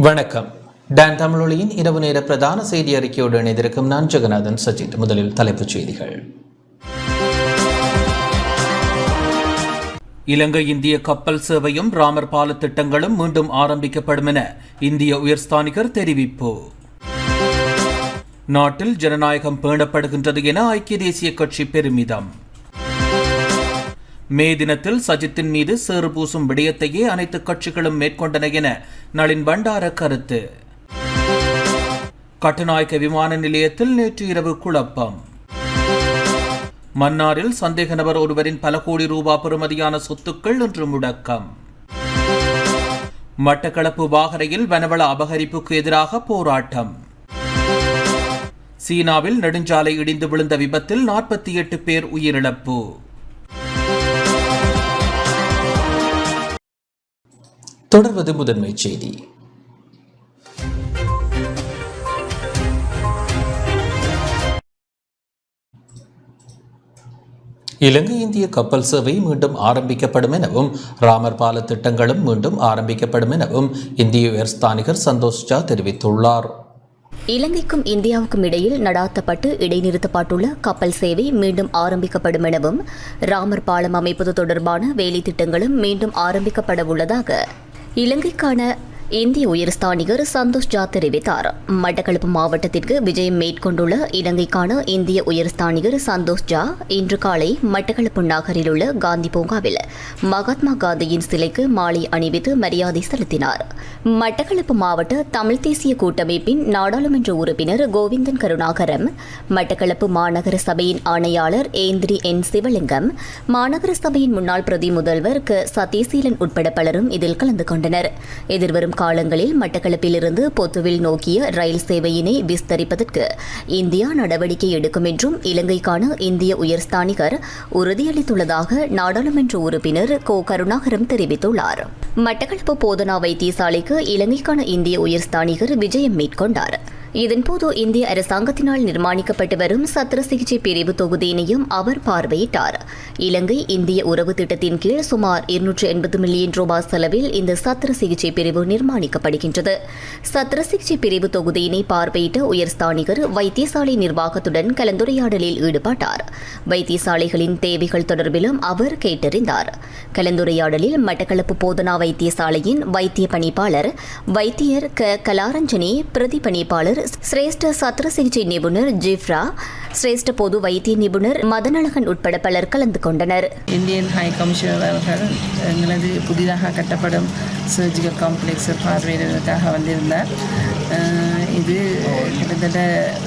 வணக்கம். டான் தமிழொலியின் இரவு நேர பிரதான செய்தி அறிக்கையோடு இணைந்திருக்கும் நான் ஜெகநாதன் சஜித். முதலில் தலைப்புச் செய்திகள். இலங்கை இந்திய கப்பல் சேவையும் ராமர் பால திட்டங்களும் மீண்டும் ஆரம்பிக்கப்படும் என இந்திய உயர்ஸ்தானிகர் தெரிவிப்பு. நாட்டில் ஜனநாயகம் பேணப்படுகின்றது என ஐக்கிய தேசிய கட்சி பெருமிதம். மே தினத்தில் சஜித்தின் மீது சேறு பூசும் விடயத்தையே அனைத்து கட்சிகளும் மேற்கொண்டன என நளின் பண்டார கருத்து. கட்டுநாயக்க விமான நிலையத்தில் நேற்று இரவு குழப்பம். மன்னாரில் சந்தேக நபர் ஒருவரின் பல கோடி ரூபாய் பெறுமதியான சொத்துக்கள் இன்று முடக்கம். மட்டக்களப்பு வாகரையில் வனவள அபகரிப்புக்கு எதிராக போராட்டம். சீனாவில் நெடுஞ்சாலை இடிந்து விழுந்த விபத்தில் 48 பேர் உயிரிழப்பு. தொடர்வது முதன்மை செய்தி. இலங்கை இந்திய கப்பல் சேவை மீண்டும் ஆரம்பிக்கப்படும் எனவும் ராமர் பால திட்டங்களும் மீண்டும் ஆரம்பிக்கப்படும் எனவும் இந்திய உயர்ஸ்தானிகர் சந்தோஷ் ஜா தெரிவித்துள்ளார். இலங்கைக்கும் இந்தியாவுக்கும் இடையில் நடாத்தப்பட்டு இடைநிறுத்தப்பட்டுள்ள கப்பல் சேவை மீண்டும் ஆரம்பிக்கப்படும் எனவும் ராமர் பாலம் அமைப்பது தொடர்பான வேலை திட்டங்களும் மீண்டும் ஆரம்பிக்கப்பட உள்ளதாக இலங்கைக்கான இந்திய உயர்ஸ்தானிகர் சந்தோஷ் ஜா தெரிவித்தார். மட்டக்களப்பு மாவட்டத்திற்கு விஜயம் மேற்கொண்டுள்ள இலங்கைக்கான இந்திய உயர்ஸ்தானிகர் சந்தோஷ் ஜா இன்று காலை மட்டக்களப்பு நகரில் உள்ள காந்தி பூங்காவில் மகாத்மா காந்தியின் சிலைக்கு மாலை அணிவித்து மரியாதை செலுத்தினார். மட்டக்களப்பு மாவட்ட தமிழ் தேசிய கூட்டமைப்பின் நாடாளுமன்ற உறுப்பினர் கோவிந்தன் கருணாகரம், மட்டக்களப்பு மாநகர சபையின் ஆணையாளர் ஏந்திரி என் சிவலிங்கம், மாநகர சபையின் முன்னாள் பிரதி முதல்வர் க சதீசீலன் உட்பட பலரும் இதில் கலந்து கொண்டனர். எதிர்வரும் காலங்களில் மட்டக்களப்பிலிருந்து பொத்துவில் நோக்கிய ரயில் சேவையினை விஸ்தரிப்பதற்கு இந்தியா நடவடிக்கை எடுக்கும் என்றும் இலங்கைக்கான இந்திய உயர்ஸ்தானிகர் உறுதியளித்துள்ளதாக நாடாளுமன்ற உறுப்பினர் கோ கருணாகரம் தெரிவித்துள்ளார். மட்டக்களப்பு போதனா வைத்தியசாலைக்கு இலங்கைக்கான இந்திய உயர்ஸ்தானிகர் விஜயம் மேற்கொண்டார். இதன்போது இந்திய அரசாங்கத்தினால் நிர்மாணிக்கப்பட்டு வரும் சத்திர சிகிச்சை பிரிவு தொகுதியினையும் அவர் பார்வையிட்டார். இலங்கை இந்திய உறவு திட்டத்தின் கீழ் சுமார் 280 மில்லியன் ரூபாய் செலவில் இந்த சத்திர சிகிச்சை பிரிவு நிர்மாணிக்கப்படுகின்றது. சத்திர சிகிச்சை பிரிவு தொகுதியினை பார்வையிட்ட உயர்ஸ்தானிகர் வைத்தியசாலை நிர்வாகத்துடன் கலந்துரையாடலில் ஈடுபட்டார். வைத்தியசாலைகளின் தேவைகள் தொடர்பிலும் அவர் கேட்டறிந்தார். கலந்துரையாடலில் மட்டக்களப்பு போதனா வைத்தியசாலையின் வைத்திய பணிப்பாளர் வைத்தியர் க கலாரஞ்சனி, பிரதி பணிப்பாளர் சிரேஷ்ட சத்திர சிகிச்சை நிபுணர் ஜிப்ரா, சிரேஷ்ட பொது வைத்திய நிபுணர் மதனழகன் உட்பட பலர் கலந்து கொண்டனர். இந்தியன் ஹை கமிஷனர் அவர்கள் எங்களது புதிதாக கட்டப்படும் சர்ஜிக்கல் காம்ப்ளெக்ஸை பார்வையிடுவதற்காக வந்திருந்தார். இது கிட்டத்தட்ட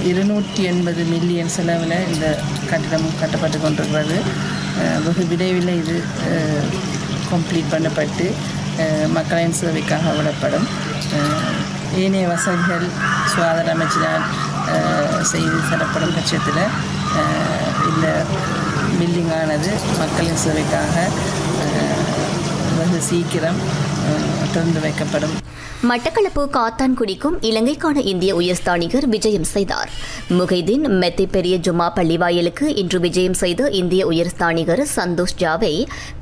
280 மில்லியன் செலவில் இந்த கட்டிடம் கட்டப்பட்டு கொண்டிருக்கிறது. வெகு விரைவில் இது கம்ப்ளீட் பண்ணப்பட்டு மக்களின் சேவைக்காக விடப்படும். ஏனைய வசதிகள் சுகாதார அமைச்சினால் செய்து தரப்படும் பட்சத்தில் இந்த பில்டிங்கானது மக்களின் சேவைக்காக வெகு சீக்கிரம் திறந்து வைக்கப்படும். மட்டக்களப்பு காத்தான்குடிக்கும் இலங்கைக்கான இந்திய உயர்ஸ்தானிகர் விஜயம் செய்தார். முகைதீன் மெத்தை பெரிய ஜும்மா பள்ளிவாயலுக்கு இன்று விஜயம் செய்த இந்திய உயர்ஸ்தானிகர் சந்தோஷ் ஜாவை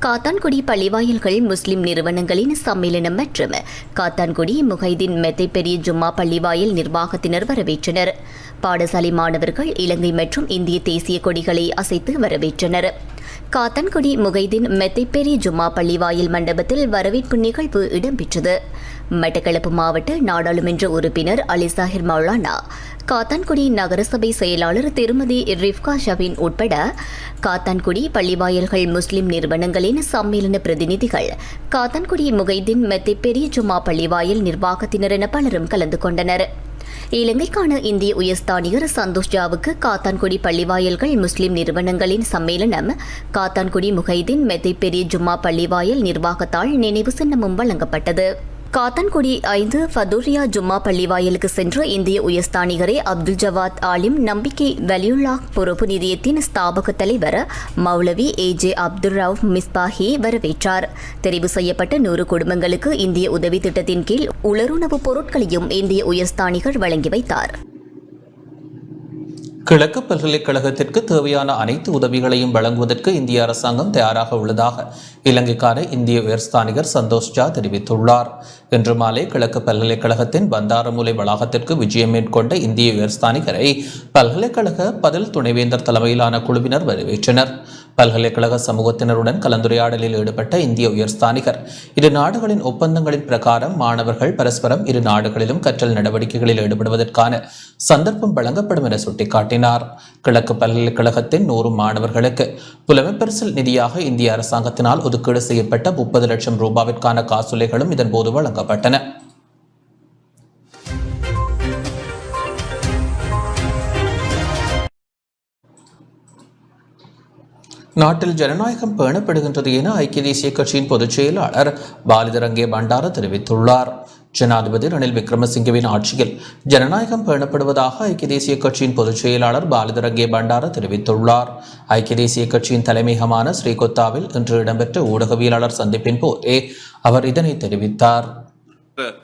காத்தான்குடி பள்ளிவாயல்கள் முஸ்லிம் நிறுவனங்களின் சம்மேளனம் மற்றும் காத்தான்குடி முகைதீன் மெத்தை பெரிய ஜும்மா பள்ளிவாயல் நிர்வாகத்தினர் வரவேற்றனர். பாடசாலை மாணவர்கள் இலங்கை மற்றும் இந்திய தேசிய கொடிகளை அசைத்து வரவேற்றனர். காத்தான்குடி முகைதீன் மெத்தை பெரிய ஜும்மா பள்ளிவாயல் மண்டபத்தில் வரவேற்பு நிகழ்வு இடம்பெற்றது. மட்டக்களப்பு மாவட்ட நாடாளுமன்ற உறுப்பினர் அலிசாஹிர் மௌலானா, காத்தான்குடி நகரசபை செயலாளர் திருமதி ரிஃப்கா ஷபின் உட்பட காத்தான்குடி பள்ளிவாயல்கள் முஸ்லிம் நிறுவனங்களின் சம்மேளன பிரதிநிதிகள், காத்தான்குடி முகைதீன் மெத்தை பெரிய ஜும்மா பள்ளிவாயல் நிர்வாகத்தினர் என பலரும் கலந்து கொண்டனர். இலங்கைக்கான இந்திய உயர்ஸ்தானிகர் சந்தோஷ் ஜாவுக்கு காத்தான்குடி பள்ளிவாயல்கள் முஸ்லிம் நிறுவனங்களின் சம்மேளனம், காத்தான்குடி முகைதீன் மெத்தை பெரிய ஜும்மா பள்ளிவாயல் நிர்வாகத்தால் நினைவு சின்னமும் வழங்கப்பட்டது. காத்தான்குடி 5 ஃபதுரியா ஜும்மா பள்ளிவாயலுக்கு சென்ற இந்திய உயர்ஸ்தானிகரை அப்துல் ஜவாத் ஆலிம் நம்பிக்கை வலியுல்லாஹ் பொறுப்பு நிதியத்தின் ஸ்தாபக தலைவர் மௌலவி ஏஜே அப்துல் ரவுப் மிஸ்பாஹி வரவேற்றார். தெரிவு செய்யப்பட்ட 100 குடும்பங்களுக்கு இந்திய உதவி திட்டத்தின் கீழ் உலருணவு பொருட்களையும் இந்திய உயர்ஸ்தானிகர் வழங்கி வைத்தார். கிழக்கு பல்கலைக்கழகத்திற்கு தேவையான அனைத்து உதவிகளையும் வழங்குவதற்கு இந்திய அரசாங்கம் தயாராக உள்ளதாக இலங்கைக்கான இந்திய உயர்ஸ்தானிகர் சந்தோஷ் ஜா தெரிவித்துள்ளார். இன்று மாலை கிழக்கு பல்கலைக்கழகத்தின் பந்தாரமூலை வளாகத்திற்கு விஜயம் மேற்கொண்ட இந்திய உயர்ஸ்தானிகரை பல்கலைக்கழக பதில் துணைவேந்தர் தலைமையிலான குழுவினர் வரவேற்றனர். பல்கலைக்கழக சமூகத்தினருடன் கலந்துரையாடலில் ஈடுபட்ட இந்திய உயர்ஸ்தானிகர் இரு நாடுகளின் ஒப்பந்தங்களின் பிரகாரம் மாணவர்கள் பரஸ்பரம் இரு நாடுகளிலும் கற்றல் நடவடிக்கைகளில் ஈடுபடுவதற்கான சந்தர்ப்பம் வழங்கப்படும் என சுட்டிக்காட்டினார். கிழக்கு பல்கலைக்கழகத்தின் 100 மாணவர்களுக்கு புலமைப்பரிசில் நிதியாக இந்திய அரசாங்கத்தினால் ஒதுக்கீடு செய்யப்பட்ட 30 லட்சம் ரூபாவிற்கான காசோலைகளும் இதன்போது வழங்கப்பட்டன. நாட்டில் ஜனநாயகம் பேணப்படுகின்றது என ஐக்கிய தேசிய கட்சியின் பொதுச் செயலாளர் பாலிதரங்கே பண்டார தெரிவித்துள்ளார். ஜனாதிபதி ரணில் விக்ரமசிங்கவின் ஆட்சியில் ஜனநாயகம் பேணப்படுவதாக ஐக்கிய தேசிய கட்சியின் பொதுச் செயலாளர் பாலிதரங்கே பண்டார தெரிவித்துள்ளார். ஐக்கிய தேசிய கட்சியின் தலைமையகமான ஸ்ரீகொத்தாவில் இன்று இடம்பெற்ற ஊடகவியலாளர் சந்திப்பின் போதே அவர் இதனை தெரிவித்தார்.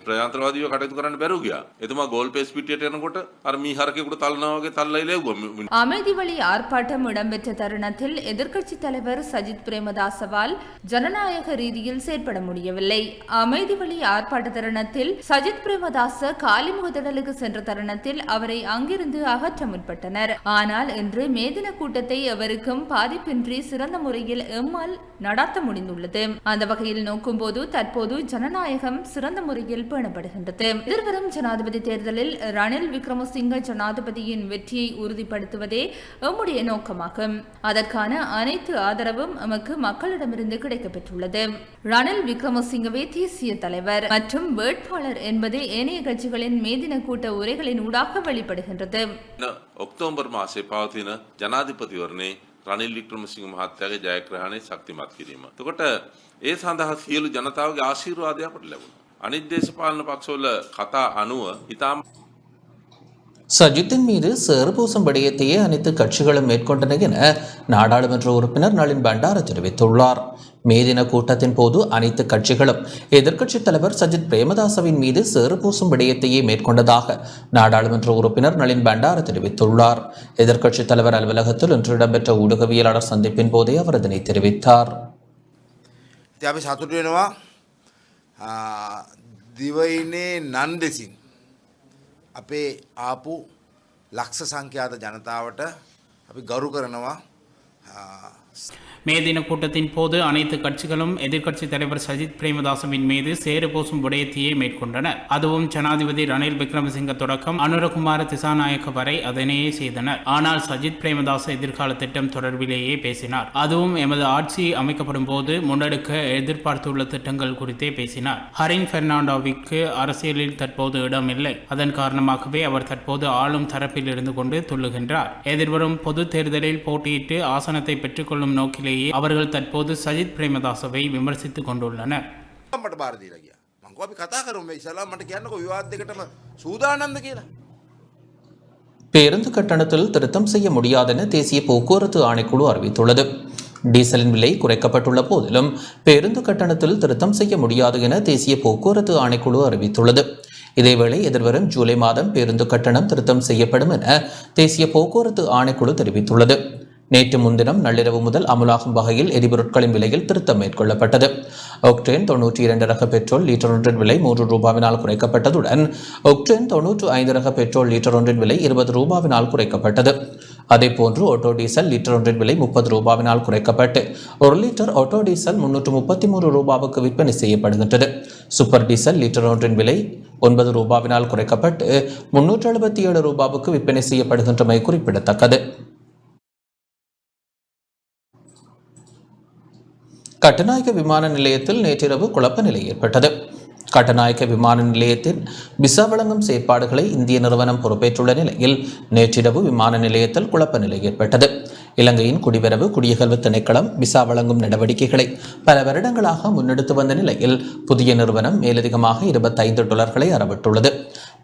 ප්‍රයන්ත්‍රවාදීව කටයුතු කරන්න බැරුව ගියා. එතුමා ගෝල් පේස් පිටියට යනකොට අර මීහරකෙකුට තල්නවා වගේ තල්ලා ඉලෙව්වා. அமைதி வழி ஆர்ப்பாட்டம் இடம்பெற்ற தருணத்தில் எதிர்க்கட்சி தலைவர் சஜித் பிரேமதாசவால் ஜனநாயக ரீதியில் செயற்பட முடியவில்லை. அமைதி வழி ஆர்ப்பாட்ட தருணத்தில் சஜித் பிரேமதாச காலிமுகத்திடலுக்கு சென்ற தருணத்தில் அவரை அங்கிருந்து அகற்ற முற்பட்டனர். ஆனால் இன்று மேதின கூட்டத்தை எவருக்கும் பாதிப்பின்றி சிறந்த முறையில் எம்மால் நடாத்த முடிந்துள்ளது. அந்த வகையில் நோக்கும்போது தற்போது ஜனநாயகம் சிறந்த முறையில் பேணப்படுகின்றது. எதிர்வரும் ஜனாதிபதி தேர்தலில் ரணில் விக்ரமசிங்க ஜனாதிபதியின் வெற்றியை உறுதிப்படுத்துவதே எம்முடைய நோக்கமாகும். அதற்கான அனைத்து ஆதரவும் எமக்கு மக்களிடமிருந்து கிடைக்கப்பெற்றுள்ளது. ரணில் விக்ரமசிங்கவே தேசிய தலைவர் மற்றும் வேட்பாளர் என்பது ஏனைய கட்சிகளின் மேதின கூட்ட உரைகளின் ஊடாக வெளிப்படுகின்றது. ඔක්තෝබර් මාසයේ පවතින ජනාධිපතිවරණේ රනිල් වික්‍රමසිංහ මහත්තයාගේ ජයග්‍රහණය ශක්තිමත් කිරීම. එතකොට ඒ සඳහා සියලු ජනතාවගේ ආශිර්වාදය අපට ලැබුණා. අනිත් දේශපාලන පක්ෂවල කතා අනුව ඉතාම சஜித்தின் மீது சேறுபூசும் விடயத்தையே அனைத்து கட்சிகளும் மேற்கொண்டன என நாடாளுமன்ற உறுப்பினர் நளின் பண்டார தெரிவித்துள்ளார். மேதின கூட்டத்தின் போது அனைத்து கட்சிகளும் எதிர்க்கட்சித் தலைவர் சஜித் பிரேமதாசவின் மீது சேறுபூசும் விடயத்தையே மேற்கொண்டதாக நாடாளுமன்ற உறுப்பினர் நளின் பண்டார தெரிவித்துள்ளார். எதிர்க்கட்சித் தலைவர் அலுவலகத்தில் இன்று இடம்பெற்ற ஊடகவியலாளர் சந்திப்பின் போதே அவர் இதனை தெரிவித்தார். දිවයිනේ නන් දෙසින් අපේ ආපු ලක්ෂ සංඛ්‍යාත ජනතාවට අපි ගරු කරනවා. மே தின கூட்டத்தின் போது அனைத்து கட்சிகளும் எதிர்க்கட்சி தலைவர் சஜித் பிரேமதாசவின் மீது சேறு பூசும் விடயத்தையே மேற்கொண்டனர். அதுவும் ஜனாதிபதி ரணில் விக்ரமசிங்க தொடக்கம் அனுரகுமார திசாநாயக்க வரை அதனையே செய்தனர். ஆனால் சஜித் பிரேமதாச எதிர்கால திட்டம் தொடர்பிலேயே பேசினார். அதுவும் எமது ஆட்சி அமைக்கப்படும் போது முன்னெடுக்க எதிர்பார்த்துள்ள திட்டங்கள் குறித்தே பேசினார். ஹரின் பெர்னாண்டோவிற்கு அரசியலில் தற்போது இடமில்லை. அதன் காரணமாகவே அவர் தற்போது ஆளும் தரப்பில் இருந்து கொண்டு துள்ளுகின்றார். எதிர்வரும் பொது தேர்தலில் போட்டியிட்டு ஆசனத்தை பெற்றுக்கொள்ளும் நோக்கிலே அவர்கள் தற்போது சஜித் பிரேமதாசவை விமர்சித்துக் கொண்டுள்ளனர். பேருந்து கட்டணத்தில் திருத்தம் செய்ய முடியாதென தேசிய போக்குவரத்து ஆணைக்குழு அறிவித்துள்ளது. டீசலின் விலை குறைக்கப்பட்டுள்ள போதிலும் பேருந்து கட்டணத்தில் திருத்தம் செய்ய முடியாது என தேசிய போக்குவரத்து ஆணைக்குழு அறிவித்துள்ளது. இதேவேளை எதிர்வரும் ஜூலை மாதம் பேருந்து கட்டணம் திருத்தம் செய்யப்படும் என தேசிய போக்குவரத்து ஆணைக்குழு தெரிவித்துள்ளது. நேற்று முன்தினம் நள்ளிரவு முதல் அமுலாகும் வகையில் எரிபொருட்களின் விலையில் திருத்தம் மேற்கொள்ளப்பட்டது. ஒக்டேன் 92 ரக பெட்ரோல் லிட்டர் ஒன்றின் விலை 3 ரூபாவினால் குறைக்கப்பட்டதுடன் ஒக்டேன் 95 ரக பெட்ரோல் லிட்டர் ஒன்றின் விலை 20 ரூபாவினால் குறைக்கப்பட்டது. அதேபோன்று ஆட்டோ டீசல் லிட்டர் ஒன்றின் விலை 30 ரூபாவினால் குறைக்கப்பட்டு 1 லிட்டர் ஆட்டோ டீசல் 333 ரூபாவுக்கு விற்பனை செய்யப்படுகின்றது. சூப்பர் டீசல் லிட்டர் ஒன்றின் விலை 9 ரூபாவினால் குறைக்கப்பட்டு 377 ரூபாவுக்கு விற்பனை செய்யப்படுகின்றமை குறிப்பிடத்தக்கது. கட்டுநாயக்க விமான நிலையத்தில் நேற்றிரவு குழப்ப நிலை ஏற்பட்டது. கட்டுநாயக்க விமான நிலையத்தின் விசா வழங்கும் செயற்பாடுகளை இந்திய நிறுவனம் பொறுப்பேற்றுள்ள நிலையில் நேற்றிரவு விமான நிலையத்தில் குழப்ப நிலை ஏற்பட்டது. இலங்கையின் குடிவரவு குடியகல்வு திணைக்களம் விசா வழங்கும் நடவடிக்கைகளை பல வருடங்களாக முன்னெடுத்து வந்த நிலையில் புதிய நிறுவனம் மேலதிகமாக $25 அறவிட்டுள்ளது.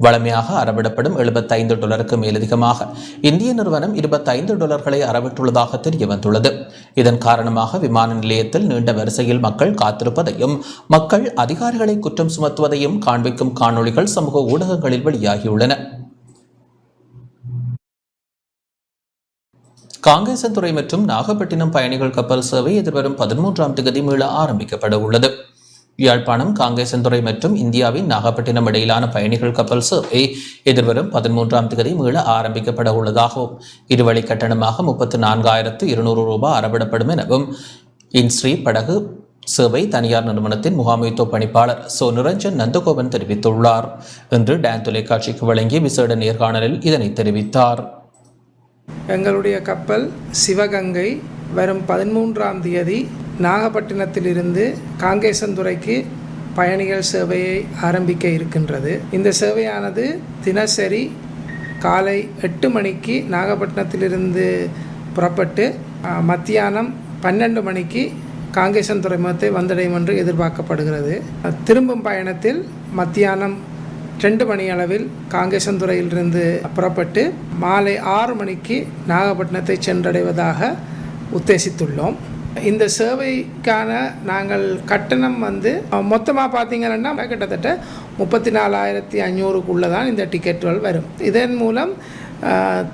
வழமையாக அறவிடப்படும் $75 மேலதிகமாக இந்திய நிறுவனம் $25 அறவிட்டுள்ளதாக தெரிய வந்துள்ளது. இதன் காரணமாக விமான நிலையத்தில் நீண்ட வரிசையில் மக்கள் காத்திருப்பதையும் மக்கள் அதிகாரிகளை குற்றம் சுமத்துவதையும் காண்பிக்கும் காணொளிகள் சமூக ஊடகங்களில் வெளியாகியுள்ளன. காங்கேசன்துறை மற்றும் நாகப்பட்டினம் பயணிகள் கப்பல் சேவை எதிர்வரும் 13ஆம் தேதி மீள ஆரம்பிக்கப்பட உள்ளது. யாழ்ப்பாணம் காங்கேசன்துறை மற்றும் இந்தியாவின் நாகப்பட்டினம் இடையிலான பயணிகள் கப்பல் சேவை எதிர்வரும் 13ஆம் தேதி மீள ஆரம்பிக்கப்பட உள்ளதாகவும் இருவழி கட்டணமாக 34,200 ரூபாய் அறவிடப்படும் எனவும் இன்ஸ்ரீ படகு சேவை தனியார் நிறுவனத்தின் முகாமைத்துவ பணிப்பாளர் நிரஞ்சன் நந்தகோபன் தெரிவித்துள்ளார். இன்று டான் தொலைக்காட்சிக்கு வழங்கிய விசேட நேர்காணலில் இதனை தெரிவித்தார். எங்களுடைய கப்பல் சிவகங்கை வரும் 13ஆம் தேதி நாகப்பட்டினத்திலிருந்து காங்கேசன்துறைக்கு பயணிகள் சேவையை ஆரம்பிக்க இருக்கின்றது. இந்த சேவையானது தினசரி காலை 8 மணிக்கு நாகப்பட்டினத்திலிருந்து புறப்பட்டு மத்தியானம் 12 மணிக்கு காங்கேசன் துறைமுகத்தை வந்தடையும் என்று எதிர்பார்க்கப்படுகிறது. திரும்பும் பயணத்தில் மத்தியானம் 2 மணி அளவில் காங்கேசன்துறையிலிருந்து புறப்பட்டு மாலை 6 மணிக்கு நாகப்பட்டினத்தை சென்றடைவதாக உத்தேசித்துள்ளோம். இந்த சேவைக்கான நாங்கள் கட்டணம் மொத்தமாக பார்த்தீங்கன்னா கிட்டத்தட்ட 34,500க்குள்ளே தான் இந்த டிக்கெட்டுகள் வரும். இதன் மூலம்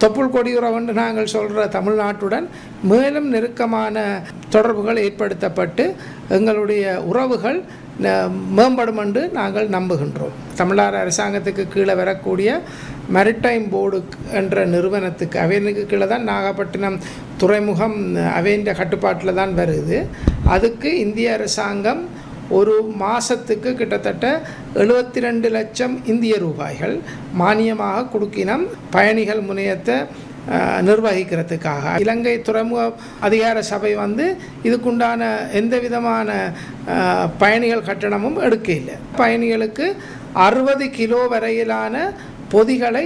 தொப்புள் கொடியுறவென்று நாங்கள் சொல்கிற தமிழ்நாட்டுடன் மேலும் நெருக்கமான தொடர்புகள் ஏற்படுத்தப்பட்டு எங்களுடைய உறவுகள் மேம்படும் என்று நாங்கள் நம்புகின்றோம். தமிழ்நாடு அரசாங்கத்துக்கு கீழே வரக்கூடிய மேரிடைம் போர்டு என்ற நிறுவனத்துக்கு அவைனுக்கு கீழே தான் நாகப்பட்டினம் துறைமுகம் அவைன்ற கட்டுப்பாட்டில் தான் வருது. அதுக்கு இந்திய அரசாங்கம் ஒரு மாதத்துக்கு கிட்டத்தட்ட 72 லட்சம் இந்திய ரூபாய்கள் மானியமாக கொடுக்கினம் பயணிகள் முனையத்தை நிர்வகிக்கிறதுக்காக. இலங்கை துறைமுக அதிகார சபை இதுக்குண்டான எந்த விதமான பயணிகள் கட்டணமும் எடுக்க இல்லை. பயணிகளுக்கு 60 கிலோ வரையிலான பொதிகளை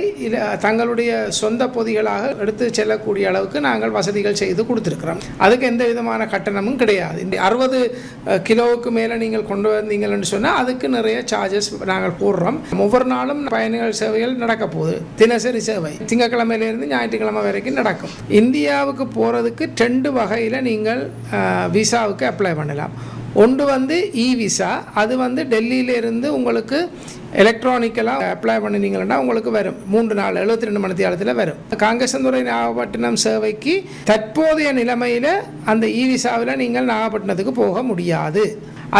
தங்களுடைய சொந்த பொதிகளாக எடுத்து செல்லக்கூடிய அளவுக்கு நாங்கள் வசதிகள் செய்து கொடுத்துருக்குறோம். அதுக்கு எந்த விதமான கட்டணமும் கிடையாது. இந்த 60 கிலோவுக்கு மேலே நீங்கள் கொண்டு வந்தீங்கன்னு சொன்னால் அதுக்கு நிறைய சார்ஜஸ் நாங்கள் போடுறோம். ஒவ்வொரு நாளும் பயணிகள் சேவைகள் நடக்க போகுது. தினசரி சேவை திங்கட்கிழமையிலேருந்து ஞாயிற்றுக்கிழமை வரைக்கும் நடக்கும். இந்தியாவுக்கு போகிறதுக்கு 2 வகையில் நீங்கள் விசாவுக்கு அப்ளை பண்ணலாம். ஒன்று இ விசா, அது டெல்லியிலேருந்து உங்களுக்கு எலக்ட்ரானிக்கலாக அப்ளை பண்ணினீங்கன்னா உங்களுக்கு வரும் 3 நாள் 72 மணி நேரத்தில் வரும். காங்கேசன்துறை நாகப்பட்டினம் சேவைக்கு தற்போதைய நிலைமையில் அந்த இ விசாவில் நீங்கள் நாகப்பட்டினத்துக்கு போக முடியாது.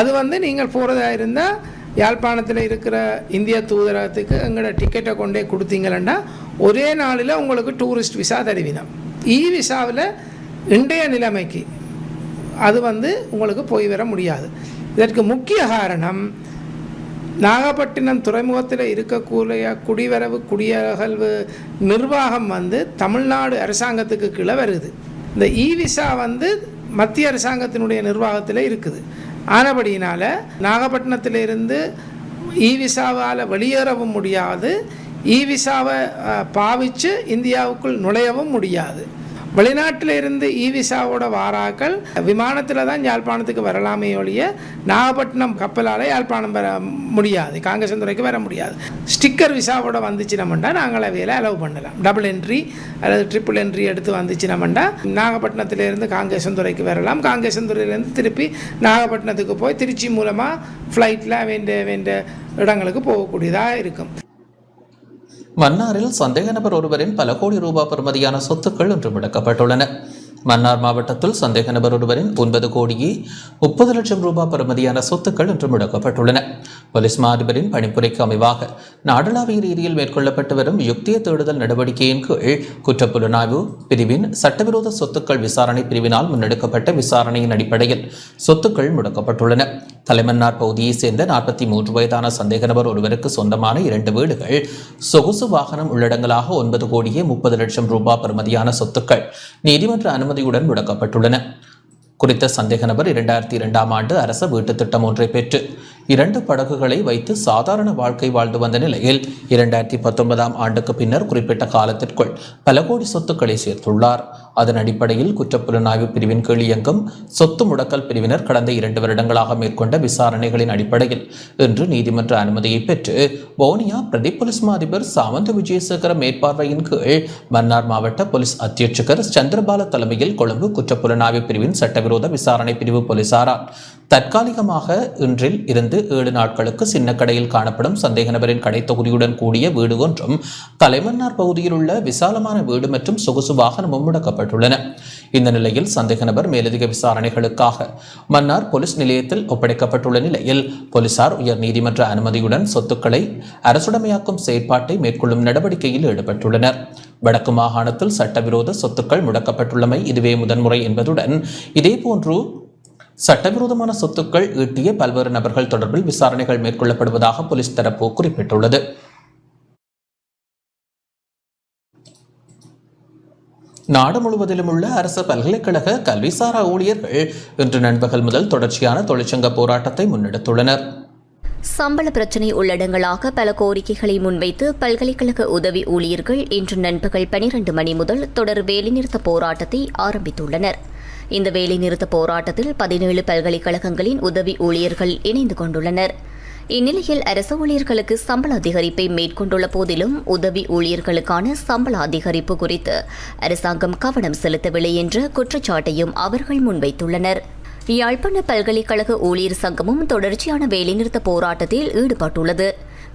அது நீங்கள் போகிறதா இருந்தால் யாழ்ப்பாணத்தில் இருக்கிற இந்திய தூதரகத்துக்கு எங்களோட டிக்கெட்டை கொண்டே கொடுத்தீங்கன்னா ஒரே நாளில் உங்களுக்கு டூரிஸ்ட் விசா தருவினோம். இ விசாவில் இன்றைய நிலைமைக்கு அது உங்களுக்கு போய் வர முடியாது. இதற்கு முக்கிய காரணம் நாகப்பட்டினம் துறைமுகத்தில் இருக்கக்கூடிய குடிவரவு குடியகல்வு நிர்வாகம் தமிழ்நாடு அரசாங்கத்துக்கு கீழே வருது. இந்த இ விசா மத்திய அரசாங்கத்தினுடைய நிர்வாகத்தில் இருக்குது. ஆனபடியினால் நாகப்பட்டினத்திலிருந்து இ விசாவால் வெளியேறவும் முடியாது, இ விசாவை பாவித்து இந்தியாவுக்குள் நுழையவும் முடியாது. வெளிநாட்டில் இருந்து இ விசாவோட வாராக்கள் விமானத்தில் தான் யாழ்ப்பாணத்துக்கு வரலாமே ஒழிய நாகப்பட்டினம் கப்பலால் யாழ்ப்பாணம் வர முடியாது, காங்கேசன்துறைக்கு வர முடியாது. ஸ்டிக்கர் விசாவோட வந்துச்சுனோம்னா நாங்கள் அவையில் அலோவ் பண்ணலாம். டபுள் என்ட்ரி அல்லது ட்ரிபிள் என்ட்ரி எடுத்து வந்துச்சுனோம்னா நாகப்பட்டினத்திலேருந்து காங்கேசன்துறைக்கு வரலாம். காங்கேசன்துறையிலேருந்து திருப்பி நாகப்பட்டினத்துக்கு போய் திருச்சி மூலமாக ஃப்ளைட்டில் வேண்டிய இடங்களுக்கு போகக்கூடியதாக இருக்கும். மன்னாரில் சந்தேக நபர் ஒருவரின் பல கோடி ரூபாய் பெறுமதியான சொத்துக்கள் இன்று முடக்கப்பட்டுள்ளன. மன்னார் மாவட்டத்தில் சந்தேக நபர் ஒருவரின் 9 கோடியே 30 லட்சம் ரூபாய் பெறுமதியான சொத்துக்கள் இன்று முடக்கப்பட்டுள்ளன. போலீஸ் மாதிபரின் பணிப்புரைக்கு அமைவாக நாடளாவிய ரீதியில் மேற்கொள்ளப்பட்டு வரும் யுக்திய தேடுதல் நடவடிக்கையின் கீழ் குற்றப்புலனாய்வு பிரிவின் சட்டவிரோத சொத்துக்கள் விசாரணை பிரிவினால் முன்னெடுக்கப்பட்ட விசாரணையின் அடிப்படையில் சொத்துக்கள் முடக்கப்பட்டுள்ளன. தலைமன்னார் பகுதியைச் சேர்ந்த 43 வயதான சந்தேக நபர் ஒருவருக்கு சொந்தமான 2 வீடுகள், சொகுசு வாகனம் உள்ளடங்கலாக 9 கோடியே 30 லட்சம் ரூபாய் பெறுமதியான சொத்துக்கள் நீதிமன்ற அனுமதியுடன் முடக்கப்பட்டுள்ளன. குறித்த சந்தேக நபர் 2002ஆம் ஆண்டு அரச வீட்டு திட்டம் ஒன்றை பெற்று 2 படகுகளை வைத்து சாதாரண வாழ்க்கை வாழ்ந்து வந்த நிலையில் 2019ஆம் ஆண்டுக்கு பின்னர் குறிப்பிட்ட காலத்திற்குள் பல கோடி சொத்துக்களை சேர்த்துள்ளார். அதன் அடிப்படையில் குற்றப்புலனாய்வு பிரிவின் கீழ் இயங்கும் சொத்து முடக்கல் பிரிவினர் கடந்த 2 வருடங்களாக மேற்கொண்ட விசாரணைகளின் அடிப்படையில் இன்று நீதிமன்ற அனுமதியை பெற்று வவுனியா பிரதி போலீஸ் மாதிபர் சாமந்த விஜயசேகர மேற்பார்வையின் கீழ் மன்னார் மாவட்ட போலீஸ் அத்தியட்சகர் சந்திரபால தலைமையில் கொழும்பு குற்றப்புலனாய்வு பிரிவின் சட்டவிரோத விசாரணை பிரிவு போலீசாரால் தற்காலிகமாக இன்றில் இருந்து 7 நாட்களுக்கு சின்ன கடையில் காணப்படும் சந்தேக நபரின் கடை தொகுதியுடன் கூடிய வீடு ஒன்றும் தலைமன்னார் பகுதியில் உள்ள விசாலமான வீடு மற்றும் சொகுசு வாகனமும் முடக்கப்பட்டுள்ளன. இந்த நிலையில் சந்தேக நபர் மேலதிக விசாரணைகளுக்காக மன்னார் போலீஸ் நிலையத்தில் ஒப்படைக்கப்பட்டுள்ள நிலையில் போலீசார் உயர் நீதிமன்ற அனுமதியுடன் சொத்துக்களை அரசுடைமையாக்கும் செயற்பாட்டை மேற்கொள்ளும் நடவடிக்கையில் ஈடுபட்டுள்ளனர். வடக்கு மாகாணத்தில் சட்டவிரோத சொத்துக்கள் முடக்கப்பட்டுள்ளமை இதுவே முதன்முறை என்பதுடன் இதேபோன்று சட்டவிரோதமான சொத்துக்கள் ஈட்டிய பல்வேறு நபர்கள் தொடர்பில் விசாரணைகள் மேற்கொள்ளப்படுவதாக போலீஸ் தரப்பு குறிப்பிட்டுள்ளது. நாடு முழுவதிலும் உள்ள அரசு பல்கலைக்கழக கல்விசாரா ஊழியர்கள் இன்று நண்பகல் முதல் தொடர்ச்சியான தொழிற்சங்க போராட்டத்தை முன்னெடுத்துள்ளனர். சம்பள பிரச்சினை உள்ளடங்களாக பல கோரிக்கைகளை முன்வைத்து பல்கலைக்கழக உதவி ஊழியர்கள் இன்று நண்பகல் 12 மணி முதல் தொடர் வேலைநிறுத்த போராட்டத்தை ஆரம்பித்துள்ளனர். இந்த வேலைநிறுத்த போராட்டத்தில் 17 பல்கலைக்கழகங்களின் உதவி ஊழியர்கள் இணைந்து கொண்டுள்ளனர். இந்நிலையில் அரசு ஊழியர்களுக்கு சம்பள அதிகரிப்பை மேற்கொண்டுள்ள போதிலும் உதவி ஊழியர்களுக்கான சம்பள அதிகரிப்பு குறித்து அரசாங்கம் கவனம் செலுத்தவில்லை என்ற குற்றச்சாட்டையும் அவர்கள் முன்வைத்துள்ளனர். யாழ்ப்பாண பல்கலைக்கழக ஊழியர் சங்கமும் தொடர்ச்சியான வேலைநிறுத்த போராட்டத்தில் ஈடுபட்டுள்ளது.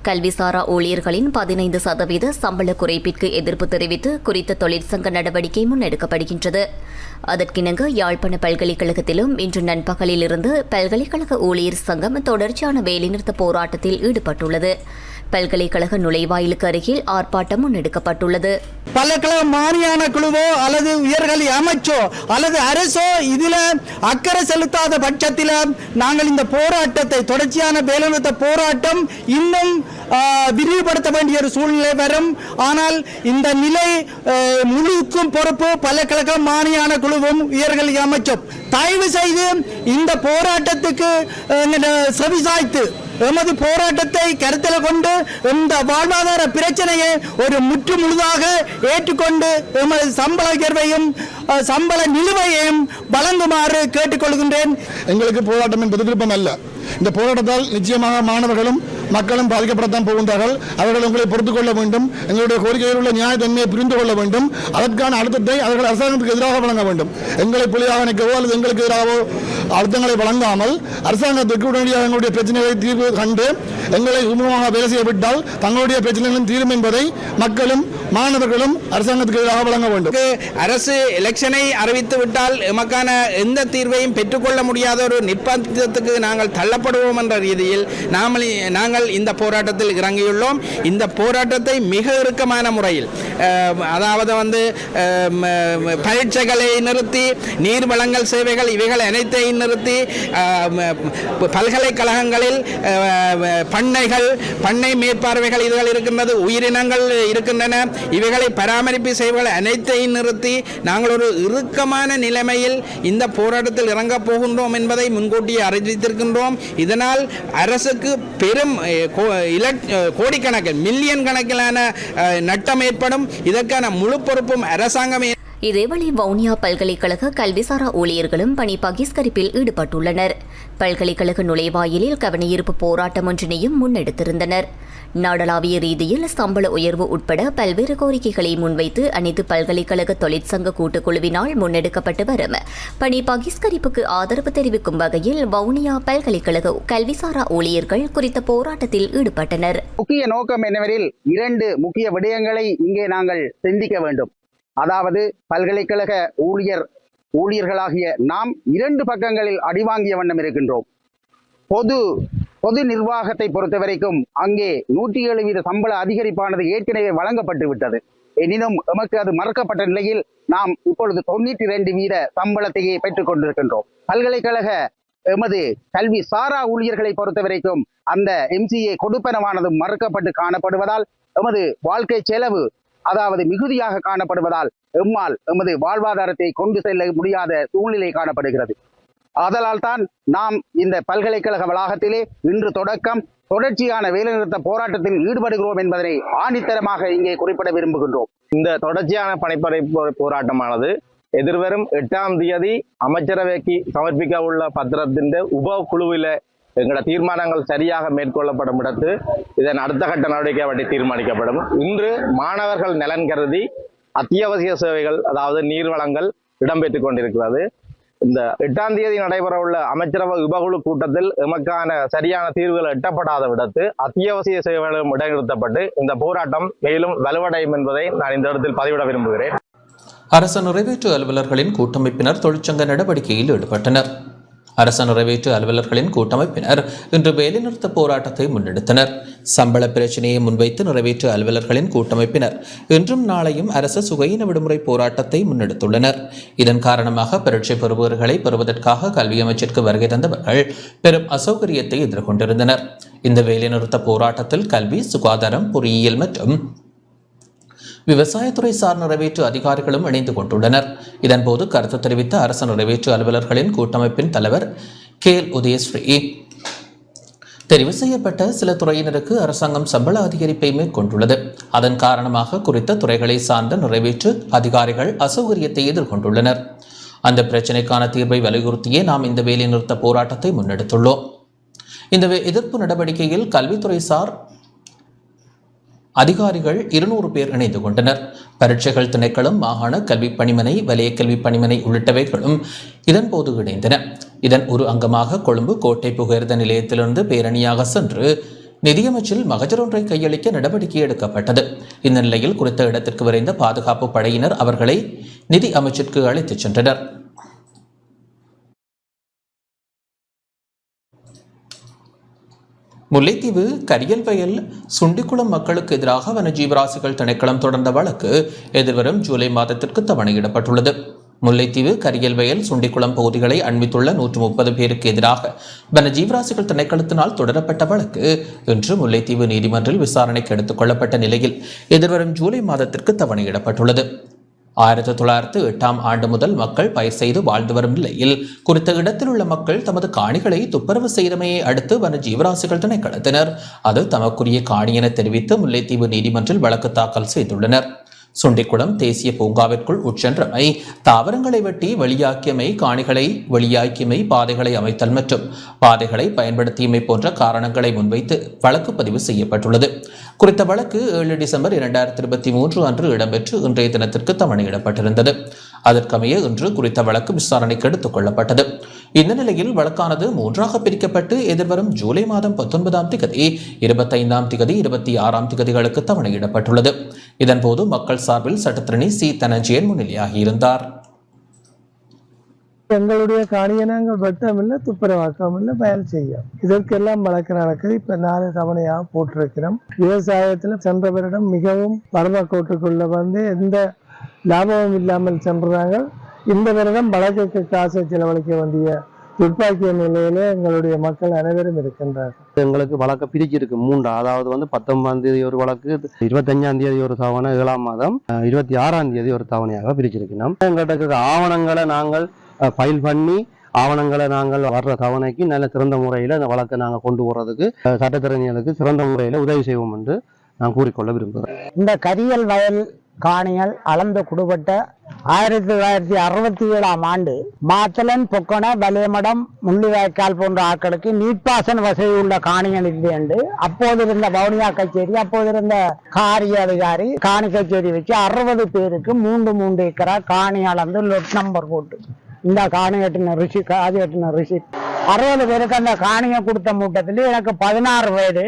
கல்விசாரா ஊழியர்களின் 15% சம்பள குறைப்பிற்கு எதிர்ப்பு தெரிவித்து குறித்த தொழிற்சங்க நடவடிக்கை முன்னெடுக்கப்படுகின்றது. அதற்கிணங்க யாழ்ப்பாண பல்கலைக்கழகத்திலும் இன்று நண்பகலில் இருந்து பல்கலைக்கழக ஊழியர் சங்கம் தொடர்ச்சியான வேலைநிறுத்த போராட்டத்தில் ஈடுபட்டுள்ளது. பல்கலைக்கழக நுழைவாயிலுக்கு அருகில் ஆர்ப்பாட்டம் முன்னெடுக்கப்பட்டுள்ளது. பல்கலைக்கழக மானியான குழுவோ அல்லது உயர்கல்வி அமைச்சோ அல்லது அரசோ இதில் அக்கறை செலுத்தாத பட்சத்தில் நாங்கள் இந்த போராட்டத்தை தொடர்ச்சியான வேலைநிறுத்த போராட்டம் இன்னும் விரிவுபடுத்த வேண்டிய ஒரு சூழ்நிலை வரும். ஆனால் இந்த நிலை முழுக்கும் பொறுப்பு பல்கலைக்கழக மானியான குழுவும் உயர்கல்வி அமைச்சும் தயவு செய்து இந்த போராட்டத்துக்கு செவிசாய்த்து எமது போராட்டத்தை கருத்தில் கொண்டு இந்த வாழ்வாதார பிரச்சனையை ஒரு முற்று முழுதாக ஏற்றுக்கொண்டு எமது சம்பள உயர்வையும் சம்பள நிலுவையையும் வழங்குமாறு கேட்டுக்கொள்கின்றேன். எங்களுக்கு போராட்டம் என்பது விருப்பம் அல்ல. இந்த போராட்டத்தால் நிச்சயமாக மாணவர்களும் மக்களும் பாதிக்கப்படத்தான் போகின்றார்கள். அவர்கள் உங்களை பொறுத்துக் கொள்ள வேண்டும். எங்களுடைய கோரிக்கையில் உள்ள நியாயத்தன்மையை புரிந்து கொள்ள வேண்டும். அதற்கான அழுத்தத்தை அவர்கள் அரசாங்கத்துக்கு எதிராக வழங்க வேண்டும். எங்களை புலியாக நிற்கவோ அல்லது எங்களுக்கு எதிராகவோ அழுத்தங்களை வழங்காமல் அரசாங்கத்திற்கு உடனடியாக எங்களுடைய பிரச்சனைகளை தீர்வு கண்டு எங்களை சுமூகமாக வேலை செய்யவிட்டால் தங்களுடைய பிரச்சனைகளும் தீரும் என்பதை மக்களும் மாணவர்களும் அரசாங்கத்துக்கு எதிராக வழங்க வேண்டும். அரசு எலெக்ஷனை அறிவித்து விட்டால் எமக்கான எந்த தீர்வையும் பெற்றுக்கொள்ள முடியாத ஒரு நிர்பந்தத்துக்கு நாங்கள் தள்ளப்படுவோம் என்ற ரீதியில் நாங்கள் இந்த போராட்டத்தில் இறங்கியுள்ளோம். இந்த போராட்டத்தை மிக இறுக்கமான முறையில் அதாவது பரீட்சைகளை நிறுத்தி நீர் வழங்கல் சேவைகள் இவைகள் அனைத்தையும் நிறுத்தி பல்கலைக்கழகங்களில் பண்ணை மேற்பார்வைகள் இதுகள் இருக்கின்றது, உயிரினங்கள் இருக்கின்றன, இவைகளை பராமரிப்பு சேவைகள் அனைத்தையும் நிறுத்தி நாங்கள் ஒரு இறுக்கமான நிலைமையில் இந்த போராட்டத்தில் இறங்கப் போகின்றோம் என்பதை முன்கூட்டியே அறிவித்திருக்கின்றோம். இதனால் அரசுக்கு பெரும் கோடிக்கணக்கில் மில்லியன் கணக்கிலான நட்டம் ஏற்படும். இதற்கான முழு பொறுப்பும் அரசாங்கமே. இதேவேளை வவுனியா பல்கலைக்கழக கல்விசாரா ஊழியர்களும் பணி பகிஷ்கரிப்பில் ஈடுபட்டுள்ளனர். பல்கலைக்கழக நுழைவாயிலில் கவனஈர்ப்பு போராட்டம் ஒன்றினையும் முன்னெடுத்திருந்தனர். நாடளாவிய ரீதியில் சம்பள உயர்வு உட்பட பல்வேறு கோரிக்கைகளை முன்வைத்து அனைத்து பல்கலைக்கழக தொழிற்சங்க கூட்டுக்குழுவினால் முன்னெடுக்கப்பட்டு வரும் பணி பகிஷ்கரிப்புக்கு ஆதரவு தெரிவிக்கும் வகையில் வவுனியா பல்கலைக்கழக கல்விசாரா ஊழியர்கள் குறித்த போராட்டத்தில் ஈடுபட்டனர். முக்கிய நோக்கம் என்னவெனில் 2 முக்கிய விடயங்களை இங்கே நாங்கள் சிந்திக்க வேண்டும். அதாவது பல்கலைக்கழக ஊழியர்களாகிய நாம் 2 பக்கங்களில் அடிவாங்கிய வண்ணம் இருக்கின்றோம். பொது நிர்வாகத்தை பொறுத்த வரைக்கும் அங்கே 107% சம்பள அதிகரிப்பானது ஏற்கனவே வழங்கப்பட்டு விட்டது. எனினும் எமக்கு அது மறக்கப்பட்ட நிலையில் நாம் இப்பொழுது 92% சம்பளத்தையே பெற்றுக் கொண்டிருக்கின்றோம். பல்கலைக்கழக எமது கல்வி சாரா ஊழியர்களை பொறுத்த வரைக்கும் அந்த MCA கொடுப்பனவானது மறுக்கப்பட்டு காணப்படுவதால் எமது வாழ்க்கை செலவு அதாவது மிகுதியாக காணப்படுவதால் எமது வாழ்வாதாரத்தை கொண்டு செல்ல முடியாத சூழ்நிலை காணப்படுகிறது. ஆதலால் தான் நாம் இந்த பல்கலைக்கழக வளாகத்திலே இன்று தொடக்கம் தொடர்ச்சியான வேலைநிறுத்த போராட்டத்தில் ஈடுபடுகிறோம் என்பதனை ஆணித்தரமாக இங்கே குறிப்பிட விரும்புகின்றோம். இந்த தொடர்ச்சியான பணிப்படை போராட்டமானது எதிர்வரும் 8ஆம் தேதி அமைச்சரவைக்கு சமர்ப்பிக்க உள்ள பத்திரத்தின் உப குழுவில் எங்களோட தீர்மானங்கள் சரியாக மேற்கொள்ளப்படும் இடத்து இதன் அடுத்த கட்ட நடவடிக்கை பற்றி தீர்மானிக்கப்படும். இன்று மாணவர்கள் நலன் கருதி அத்தியாவசிய சேவைகள் அதாவது நீர் வழங்கல் இடம்பெற்றுக் கொண்டிருக்கிறது. இந்த 8ஆம் தேதி நடைபெறவுள்ள அமைச்சரவை உபகுழு கூட்டத்தில் எமக்கான சரியான தீர்வுகள் எட்டப்படாத விடத்து அத்தியாவசிய சேவைகளும் இடைநிறுத்தப்பட்டு இந்த போராட்டம் மேலும் வலுவடையும் என்பதை நான் இந்த இடத்தில் பதிவிட விரும்புகிறேன். அரசு நிறைவேற்று அலுவலர்களின் கூட்டமைப்பினர் தொழிற்சங்க நடவடிக்கையில் ஈடுபட்டனர். அரசு நிறைவேற்று அலுவலர்களின் கூட்டமைப்பினர் இன்று வேலைநிறுத்த போராட்டத்தை முன்னெடுத்தனர். சம்பள பிரச்சினையை முன்வைத்து நிறைவேற்று அலுவலர்களின் கூட்டமைப்பினர் இன்றும் நாளையும் அரசு சுகையின விடுமுறை போராட்டத்தை முன்னெடுத்துள்ளனர். இதன் காரணமாக பரீட்சை பெறுபவர்களை பெறுவதற்காக கல்வி அமைச்சிற்கு வருகை தந்தவர்கள் பெரும் அசௌகரியத்தை எதிர்கொண்டிருந்தனர். இந்த வேலைநிறுத்த போராட்டத்தில் கல்வி, சுகாதாரம், பொறியியல் மற்றும் விவசாயத்துறை சார் நிறைவேற்று அதிகாரிகளும் இணைந்து கொண்டுள்ளனர். இதன்போது கருத்து தெரிவித்த அரசு நிறைவேற்று அலுவலர்களின் கூட்டமைப்பின் தலைவர் கேஎல் உதயஸ்ரீ, தெரிவு செய்யப்பட்ட சில துறையினருக்கு அரசாங்கம் சம்பள அதிகரிப்பை மேற்கொண்டுள்ளது. அதன் காரணமாக குறித்த துறைகளை சார்ந்த நிறைவேற்று அதிகாரிகள் அசௌகரியத்தை எதிர்கொண்டுள்ளனர். அந்த பிரச்சினைக்கான தீர்வை வலியுறுத்தியே நாம் இந்த வேலைநிறுத்த போராட்டத்தை முன்னெடுத்துள்ளோம். இந்த எதிர்ப்பு நடவடிக்கையில் கல்வித்துறை சார் அதிகாரிகள் 200 பேர் இணைந்து கொண்டனர். பரீட்சைகள் திணைக்களம், மாகாண கல்வி பணிமனை, வலய கல்வி பணிமனை உள்ளிட்டவைகளும் இதன்போது இணைந்தன. இதன் ஒரு அங்கமாக கொழும்பு கோட்டை புகையிரத நிலையத்திலிருந்து பேரணியாக சென்று நிதியமைச்சில் மகஜர் ஒன்றை கையளிக்க நடவடிக்கை எடுக்கப்பட்டது. இந்த நிலையில் குறித்த இடத்திற்கு விரைந்த பாதுகாப்பு படையினர் அவர்களை நிதி அமைச்சிற்கு அழைத்துச் சென்றனர். முல்லைத்தீவு கரியல்வயல் சுண்டிக்குளம் மக்களுக்கு எதிராக வனஜீவராசிகள் திணைக்களம் தொடர்ந்த வழக்கு எதிர்வரும் ஜூலை மாதத்திற்கு தவணையிடப்பட்டுள்ளது. முல்லைத்தீவு கரியல்வயல் சுண்டிக்குளம் பகுதிகளை அண்மித்துள்ள 130 பேருக்கு எதிராக வனஜீவராசிகள் திணைக்களத்தினால் தொடரப்பட்ட வழக்கு இன்று முல்லைத்தீவு நீதிமன்றில் விசாரணைக்கு எடுத்துக் கொள்ளப்பட்ட நிலையில் எதிர்வரும் ஜூலை மாதத்திற்கு தவணையிடப்பட்டுள்ளது. 1908ஆம் ஆண்டு முதல் மக்கள் பயிர் செய்து வாழ்ந்து வரும் நிலையில் குறித்த இடத்தில் உள்ள மக்கள் தமது காணிகளை துப்புரவு செய்தமையை அடுத்து வன ஜீவராசிகள் திணைக்களத்தினர் அது தமக்குரிய காணி என தெரிவித்து முல்லைத்தீவு நீதிமன்றில் வழக்கு தாக்கல் செய்துள்ளனர். சுண்டிக்குளம் தேசிய பூங்காவிற்குள் உட்சென்றமை, தாவரங்களை வெட்டி வெளியாக்கியமை, காணிகளை வெளியாக்கியமை, பாதைகளை அமைத்தல் மற்றும் பாதைகளை பயன்படுத்தியமை போன்ற காரணங்களை முன்வைத்து வழக்கு பதிவு செய்யப்பட்டுள்ளது. குறித்த வழக்கு 7 டிசம்பர் 2023 அன்று இடம்பெற்று இன்றைய தினத்திற்கு தவணையிடப்பட்டிருந்தது. அதற்கமைய இன்று குறித்த வழக்கு விசாரணைக்கு எடுத்துக் கொள்ளப்பட்டது. இந்த நிலையில் வழக்கானது 3ஆக பிரிக்கப்பட்டு எதிர்வரும் ஜூலை மாதம் 19ஆம் திகதி, 25ஆம் திகதி, 26ஆம் திகதிகளுக்கு தவணையிடப்பட்டுள்ளது. இதன்போது மக்கள் சார்பில் சட்டத்திரணி சி தனஞ்சயன் முன்னிலையாகியிருந்தார். எங்களுடைய காணியை நாங்கள் வெட்டமில்லை, துப்புரவாக்கமில்லை, பயல் செய்யும். இதற்கெல்லாம் வழக்கு நடக்குது. இப்ப 4 தவணையாக போட்டிருக்கிறோம். விவசாயத்தில் சென்ற வருடம் மிகவும் வறுமைக்கோட்டுக்குள்ள எந்த லாபமும் இல்லாமல் சென்றாங்க. இந்த வருடம் வழக்குக்கு காசை செலவழிக்க வேண்டிய துப்பாக்கிய நிலையிலே எங்களுடைய மக்கள் அனைவரும் இருக்கின்றார்கள். எங்களுக்கு வழக்கு பிரிச்சிருக்கு 3. அதாவது 19ஆம் தேதி ஒரு வழக்கு, 25ஆம் தேதி ஒரு தவணை, 7ஆம் மாதம் 26ஆம் தேதி ஒரு தவணையாக பிரிச்சிருக்கணும். எங்கள்கிட்ட ஆவணங்களை நாங்கள் ஃபைல் பண்ணி ஆவணங்களை நாங்கள் வர்ற தவணைக்கு நல்ல சிறந்த முறையில் அந்த வழக்கை நாங்கள் கொண்டு போறதுக்கு சட்டத்திறனிகளுக்கு சிறந்த முறையில் உதவி செய்வோம் என்று நான் கூறிக்கொள்ள விரும்புகிறேன். இந்த கரியல் வயல் காணிகள் அளந்து கொடுபட்ட 1967ஆம் ஆண்டு மாத்தலன், பொக்கண, வலைமடம், முள்ளிவாய்க்கால் போன்ற ஆட்களுக்கு நீட்பாசன வசதி உள்ள காணிகள் இல்லை என்று அப்போது இருந்த வவுனியா கச்சேரி, அப்போது இருந்த காரிய அதிகாரி காணி கச்சேரி வச்சு 60 பேருக்கு 3 ஏக்கரா காணி அளந்து லொட் நம்பர் போட்டு இந்த காணி எட்டின ரிஷி, காதி எட்டின ரிஷி 60 பேருக்கு அந்த காணியை கொடுத்த மூட்டத்தில் எனக்கு 16 வயது.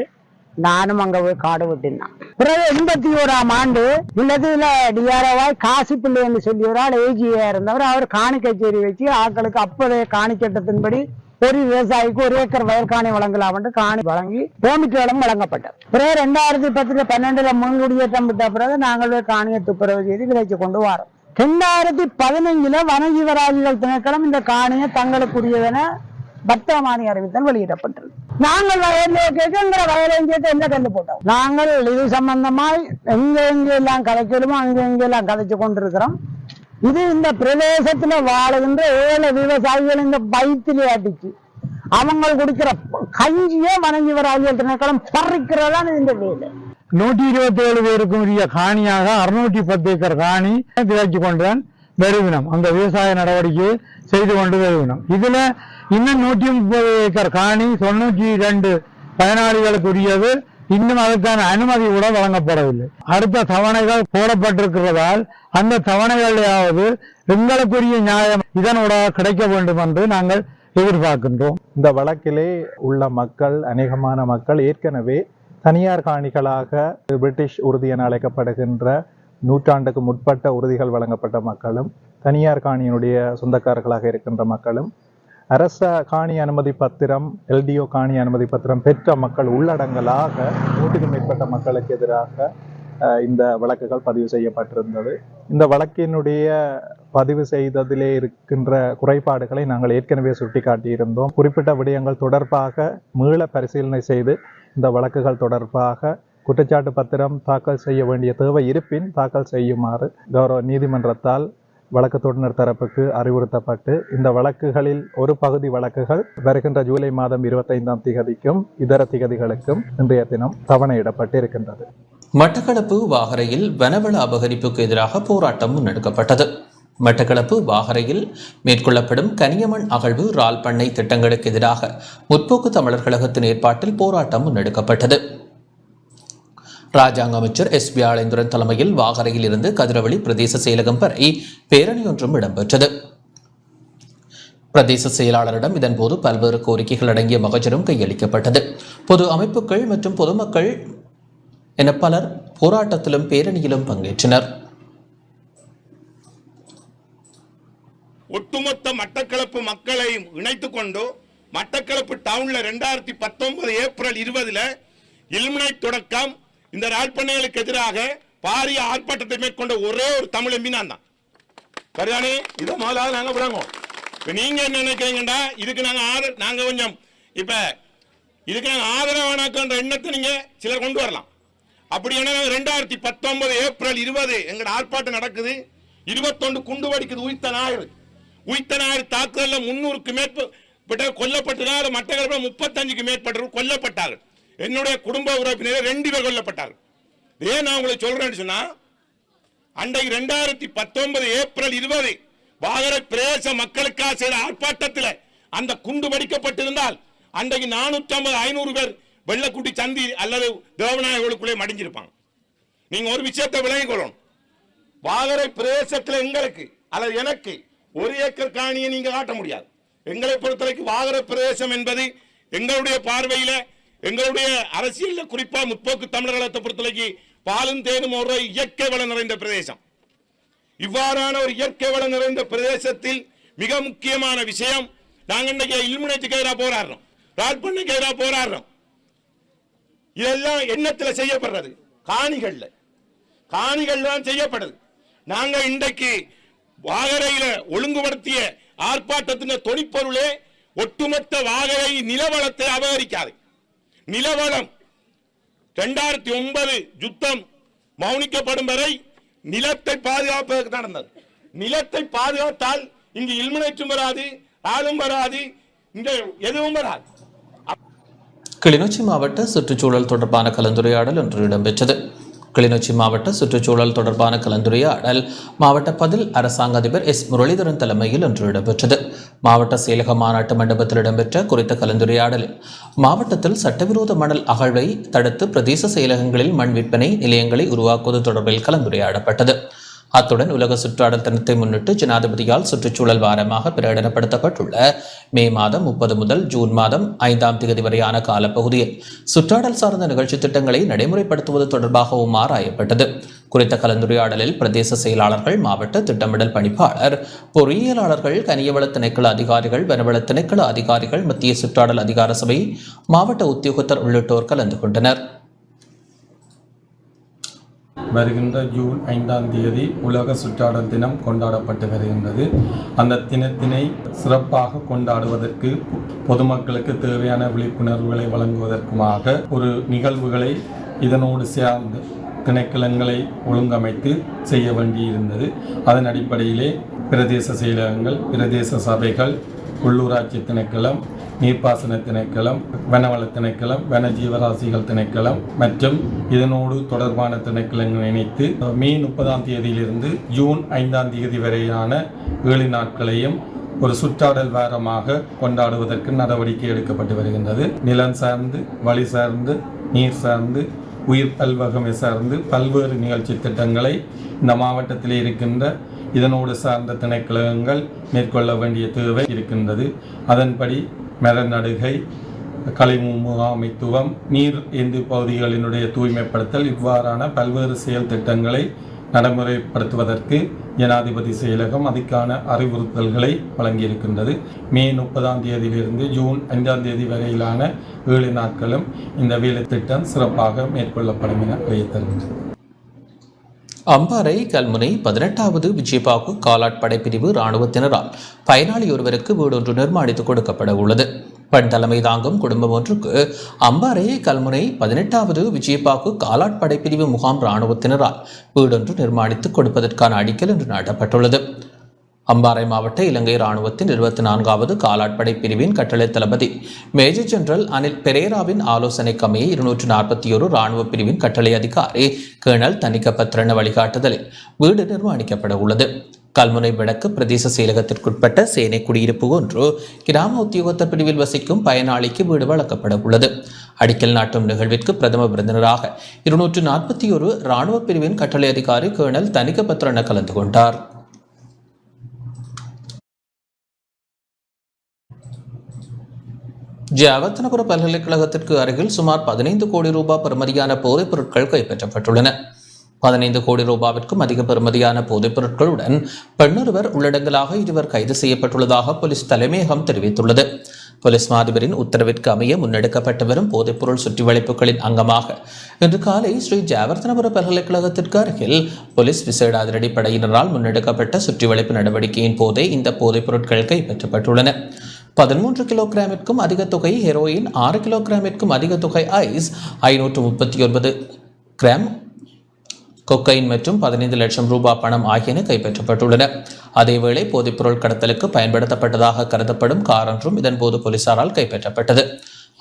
நானும் அங்க போய் காடு வெட்டினான். பிறகு 81ஆம் ஆண்டு இல்லத்துல டிஆர்ஓவாய் காசி பிள்ளை என்று சொல்லி ஒரு ஆள் ஏஜியா இருந்தவர், அவர் காணி கச்சேரி வச்சு ஆட்களுக்கு அப்போதைய காணி சட்டத்தின்படி ஒரு விவசாயிக்கு 1 ஏக்கர் வயற்காணி வழங்கலாம் என்று காணி வழங்கி பெர்மிட்டுகளும் வழங்கப்பட்டது. பிறகு 2010-12 முன்குடியேற்றம் விட்ட பிறகு நாங்கள் காணியை துப்புரவு செய்து விலைக்கு கொண்டு வரோம். 2015 வனஜீவராசிகள் திணைக்களம் இந்த காணியை தங்களுக்குரியதென பத்திரமானி அறிவித்தல் வெளியிடப்பட்டது. நாங்கள் வயலில் வயலையும் சேர்த்து எந்த கண்டு போட்டோம். நாங்கள் இது சம்பந்தமாய் எங்கெல்லாம் கதைக்கலுமோ அங்கெல்லாம் கதைச்சு கொண்டிருக்கிறோம். இது இந்த பிரதேசத்துல வாழுகின்ற 7 விவசாயிகள் இந்த வயிற்றிலே அடிச்சு அவங்க குடிக்கிற கஞ்சியே வனஜீவராசிகள் திணைக்களம் பறிக்கிறதான் இந்த வேலை. 127 பேருக்கும் உரிய காணியாக 610 ஏக்கர் காணி விலைக்கு கொண்டுதான் வருவினம். அந்த விவசாய நடவடிக்கையை செய்து கொண்டு வருவினம். இதுல இன்னும் 130 ஏக்கர் காணி 92 பயனாளிகளுக்கு உரியது இன்னும் அதுக்கான அனுமதி கூட வழங்கப்படவில்லை. அடுத்த தவணைகள் போடப்பட்டிருக்கிறதால் அந்த தவணைகளையாவது எங்களுக்குரிய நியாயம் இதனோட கிடைக்க வேண்டும் என்று நாங்கள் எதிர்பார்க்கின்றோம். இந்த வழக்கிலே உள்ள மக்கள், அநேகமான மக்கள் ஏற்கனவே தனியார் காணிகளாக பிரிட்டிஷ் உறுதி என அழைக்கப்படுகின்ற நூற்றாண்டுக்கு முற்பட்ட உறுதிகள் வழங்கப்பட்ட மக்களும், தனியார் காணியினுடைய சொந்தக்காரர்களாக இருக்கின்ற மக்களும், அரச காணி அனுமதி பத்திரம், எல்டிஓ காணி அனுமதி பத்திரம் பெற்ற மக்கள் உள்ளடங்கலாக 100க்கும் மேற்பட்ட மக்களுக்கு எதிராக இந்த வழக்குகள் பதிவு செய்யப்பட்டிருந்தது. இந்த வழக்கினுடைய பதிவு செய்ததிலே இருக்கின்ற குறைபாடுகளை நாங்கள் ஏற்கனவே சுட்டிக்காட்டியிருந்தோம். குறிப்பிட்ட விடயங்கள் தொடர்பாக மீள பரிசீலனை செய்து இந்த வழக்குகள் தொடர்பாக குற்றச்சாட்டு பத்திரம் தாக்கல் செய்ய வேண்டிய தேவை இருப்பின் தாக்கல் செய்யுமாறு கௌரவ நீதிமன்றத்தால் வழக்கு தொடுநர் தரப்புக்கு அறிவுறுத்தப்பட்டு, இந்த வழக்குகளில் ஒரு பகுதி வழக்குகள் வருகின்ற ஜூலை மாதம் 25ஆம் திகதிக்கும் இதர திகதிகளுக்கும் இன்றைய தினம் தவணையிடப்பட்டு இருக்கின்றது. மட்டக்களப்பு வாகரையில் வனவள அபகரிப்புக்கு எதிராக போராட்டம் முன்னெடுக்கப்பட்டது. மட்டக்களப்பு வாகரையில் மேற்கொள்ளப்படும் கனியமண் அகழ்வு இறால் பண்ணை திட்டங்களுக்கு எதிராக முற்போக்கு தமிழர் கழகத்தின் ஏற்பாட்டில் போராட்டம் முன்னெடுக்கப்பட்டது. ராஜாங்க அமைச்சர் எஸ் வியாழேந்திரன் தலைமையில் வாகரையில் இருந்து கதிரவழி பிரதேச செயலகம் வரை பேரணி ஒன்றும் இடம்பெற்றது. பிரதேச செயலாளரிடம் இதன்போது பல்வேறு கோரிக்கைகள் அடங்கிய மகஜரும் கையளிக்கப்பட்டது. பொது அமைப்புகள் மற்றும் பொதுமக்கள் என பலர் போராட்டத்திலும் பேரணியிலும் பங்கேற்றனர். ஒட்டுமொத்த மட்டக்களப்பு மக்களையும் இணைத்துக் கொண்டு மட்டக்களப்பு டவுன்ல 2019 ஏப்ரல் 20 இல்முனைட் தொடக்கம் இந்த ராழ்பண்ணைகளுக்கு எதிராக பாரிய ஆர்ப்பாட்டத்தை மேற்கொண்ட ஒரே ஒரு தமிழ் எம்பி நான் தான். சரிதானே? இதை முதலாவது நாங்க விளங்குவோம். இப்ப நீங்க என்ன நினைக்கிறீங்கடா, இதுக்கு நாங்க கொஞ்சம் இப்ப இதுக்கு நாங்க ஆதரவானாக்குன்ற எண்ணத்தை நீங்க சிலர் கொண்டு வரலாம். அப்படி என்ன 2019 ஏப்ரல் 20 எங்களோட ஆர்ப்பாட்டம் நடக்குது. 21 குண்டு வெடிக்குது. உயிர்த்த ஞாயிறு தாக்குதல்ல 300க்கு மேற்பட்ட கொல்லப்பட்டதால் மட்டக்களப்பில் 35க்கு மேற்பட்டவர்கள் கொல்லப்பட்டார்கள். என்னுடைய குடும்ப உறுப்பினர் 2 பேர் கொல்லப்பட்டார்கள். ஏன் நான் உங்களை சொல்றேன்னு சொன்னா, அன்றைக்கு 2019 ஏப்ரல் 20 வாகரை பிரதேச மக்களுக்காக செய்த ஆர்ப்பாட்டத்தில் அந்த குண்டு வெடிக்கப்பட்டிருந்தால் அன்றைக்கு 450-500 பேர் வெள்ளக்குட்டி சந்தி அல்லது தேவநாயகர்களுக்குள்ளே மடிஞ்சிருப்பாங்க. நீங்க ஒரு விஷயத்தை விளங்கிக் கொள்ளணும். வாகரை பிரதேசத்தில் எங்களுக்கு அல்லது எனக்கு 1 ஏக்கர் காணியை நீங்க காட்ட முடியாது. எங்களை பொறுத்தவரைக்கும் வாகரை பிரதேசம் என்பது எங்களுடைய பார்வையில, எங்களுடைய அரசியல் குறிப்பா முற்போக்கு தமிழர்களை பொறுத்தவரைக்கும் பாலும் தேனும் ஒரு இயற்கை வளம் நிறைந்த பிரதேசம். இவ்வாறான ஒரு இயற்கை வளம் நிறைந்த பிரதேசத்தில் மிக முக்கியமான விஷயம், நாங்கள் இன்றைக்கு இல்முனைட்டுக்கு எதிராக போராடுறோம், ராழ்பண்ணைக்கு எதிராக போராடுறோம். இதெல்லாம் எண்ணத்தில் செய்யப்படுறது, காணிகள் தான் செய்யப்படுது. நாங்கள் இன்றைக்கு வாகரையில ஒழுங்குபடுத்திய ஆர்ப்பாட்டத்தின் தொனிப்பொருளே ஒட்டுமொத்த வாகரை நிலவளத்தை அபகரிக்காது. நிலவளம் 2009 யுத்தம் மௌனிக்கப்படும் வரை நிலத்தை பாதுகாப்பதற்கு நடந்தது. நிலத்தை பாதுகாத்தால் இங்கு இல்முனைட்டும் வராது, ஆளும் வராது, இங்க எதுவும் வராது. கிளிநொச்சி மாவட்ட சுற்றுச்சூழல் தொடர்பான கலந்துரையாடல் ஒன்று இடம்பெற்றது. கிளிநொச்சி மாவட்ட சுற்றுச்சூழல் தொடர்பான கலந்துரையாடல் மாவட்ட பதில் அரசாங்க அதிபர் எஸ் முரளிதரன் தலைமையில் இன்று இடம்பெற்றது. மாவட்ட செயலக மாநாட்டு மண்டபத்தில் இடம்பெற்ற குறித்த கலந்துரையாடலில் மாவட்டத்தில் சட்டவிரோத மணல் அகழ்வை தடுத்து பிரதேச செயலகங்களில் மண் விற்பனை நிலையங்களை உருவாக்குவது தொடர்பில் கலந்துரையாடப்பட்டது. அத்துடன் உலக சுற்றாடல் தினத்தை முன்னிட்டு ஜனாதிபதியால் சுற்றுச்சூழல் வாரமாக பிரகடனப்படுத்தப்பட்டுள்ள மே மாதம் 30 முதல் ஜூன் மாதம் 5ஆம் தேதி வரையான காலப்பகுதியில் சுற்றாடல் சார்ந்த நிகழ்ச்சி திட்டங்களை நடைமுறைப்படுத்துவது தொடர்பாகவும் ஆராயப்பட்டது. குறித்த கலந்துரையாடலில் பிரதேச செயலாளர்கள், மாவட்ட திட்டமிடல் பணிப்பாளர், பொறியியலாளர்கள், கனியவள திணைக்கள அதிகாரிகள், வனவள திணைக்கள அதிகாரிகள், மத்திய சுற்றாடல் அதிகார சபை மாவட்ட உத்தியோகத்தர் உள்ளிட்டோர் கலந்து கொண்டனர். வருகின்ற ஜூன் 5ஆம் தேதி உலக சுற்றாடல் தினம் கொண்டாடப்பட்டு வருகின்றது. அந்த தினத்தினை சிறப்பாக கொண்டாடுவதற்கு, பொதுமக்களுக்கு தேவையான விழிப்புணர்வுகளை வழங்குவதற்குமாக ஒரு நிகழ்வுகளை இதனோடு சேர்ந்து திணைக்களங்களை ஒழுங்கமைத்து செய்ய வேண்டியிருந்தது. அதன் அடிப்படையிலே பிரதேச செயலகங்கள், பிரதேச சபைகள், உள்ளூராட்சி திணைக்களம், நீர்ப்பாசன திணைக்களம், வனவள திணைக்களம், வன ஜீவராசிகள் திணைக்களம் மற்றும் இதனோடு தொடர்பான திணைக்களங்கள் இணைத்து மே 30ஆம் தேதியிலிருந்து ஜூன் 5ஆம் தேதி வரையான 7 நாட்களையும் ஒரு சுற்றாடல் வாரமாக கொண்டாடுவதற்கு நடவடிக்கை எடுக்கப்பட்டு வருகின்றது. நிலம் சார்ந்து, வழி சார்ந்து நீர் சார்ந்து உயிர் பல்வகமை சார்ந்து பல்வேறு நிகழ்ச்சி திட்டங்களை இந்த மாவட்டத்தில் இருக்கின்ற இதனோடு சார்ந்த திணைக்களங்கள் மேற்கொள்ள வேண்டிய தேவை இருக்கின்றது. அதன்படி மரநடுகை, கழிவு முகாமைத்துவம், நீர் ஏந்து பகுதிகளினுடைய தூய்மைப்படுத்தல் இவ்வாறான பல்வேறு செயல் திட்டங்களை நடைமுறைப்படுத்துவதற்கு ஜனாதிபதி செயலகம் அதுக்கான அறிவுறுத்தல்களை வழங்கியிருக்கின்றது. மே 30ஆம் தேதியிலிருந்து ஜூன் 5ஆம் தேதி வரையிலான 7 நாட்களும் இந்த வேலை திட்டம் சிறப்பாக மேற்கொள்ளப்படும் என அறிவித்திருக்கின்றது. அம்பாறை கல்முனை 18வது விஜயபாகு காலாட் படைப்பிரிவு இராணுவத்தினரால் பயனாளி ஒருவருக்கு வீடொன்று நிர்மாணித்து கொடுக்கப்பட உள்ளது. பெண் தலைமை தாங்கும் குடும்பம் ஒன்றுக்கு அம்பாறை கல்முனை 18வது விஜயபாகு காலாட் படைப்பிரிவு முகாம் இராணுவத்தினரால் வீடொன்று நிர்மாணித்து கொடுப்பதற்கான அடிக்கல் இன்று நாட்டப்பட்டுள்ளது. அம்பாறை மாவட்ட இலங்கை இராணுவத்தின் 24வது காலாட்படை பிரிவின் கட்டளை தளபதி மேஜர் ஜெனரல் அனில் பெரேராவின் ஆலோசனைக்கமைய 241 இராணுவ பிரிவின் கட்டளை அதிகாரி கேர்னல் தணிக்கப்பத்திரன வழிகாட்டுதலில் வீடு நிர்மாணிக்கப்பட உள்ளது. கல்முனை வடக்கு பிரதேச செயலகத்திற்குட்பட்ட சேனை குடியிருப்பு ஒன்று கிராம உத்தியோகத்தர் பிரிவில் வசிக்கும் பயனாளிக்கு வீடு வழங்கப்பட உள்ளது. அடிக்கல் நாட்டும் நிகழ்விற்கு பிரதம விருந்தினராக 241 இராணுவ பிரிவின் கட்டளை அதிகாரி கேர்னல் தணிக்கப்பத்திரன கலந்து கொண்டார். ஜெயவர்தனபுர பல்கலைக்கழகத்திற்கு அருகில் சுமார் 15 கோடி ரூபாய் பெறுமதியான போதைப் பொருட்கள் கைப்பற்றப்பட்டுள்ளன. 15 கோடி ரூபாவிற்கும் அதிக பெறுமதியான போதைப் பொருட்களுடன் பெண்ணொருவர் உள்ளடங்கலாக இருவர் கைது செய்யப்பட்டுள்ளதாக போலீஸ் தலைமையகம் தெரிவித்துள்ளது. போலீஸ் மாதிபரின் உத்தரவிற்கு அமைய முன்னெடுக்கப்பட்டு வரும் போதைப்பொருள் சுற்றிவளைப்புகளின் அங்கமாக இன்று காலை ஸ்ரீ ஜெயவர்தனபுர பல்கலைக்கழகத்திற்கு அருகில் போலீஸ் விசேட அதிரடி படையினரால் முன்னெடுக்கப்பட்ட சுற்றிவளைப்பு நடவடிக்கையின் போதே இந்த போதைப் பொருட்கள் கைப்பற்றப்பட்டுள்ளன. 13 கிலோகிராமிற்கும் அதிக தொகை ஹெரோயின், 6 கிலோகிராமிற்கும் அதிக தொகை ஐஸ், 539 கிராம் கொக்கைன் மற்றும் 15 லட்சம் ரூபாய் பணம் ஆகியன கைப்பற்றப்பட்டுள்ளன. அதேவேளை போதைப்பொருள் கடத்தலுக்கு பயன்படுத்தப்பட்டதாக கருதப்படும் கார் ஒன்றும் இதன்போது போலீசாரால் கைப்பற்றப்பட்டது.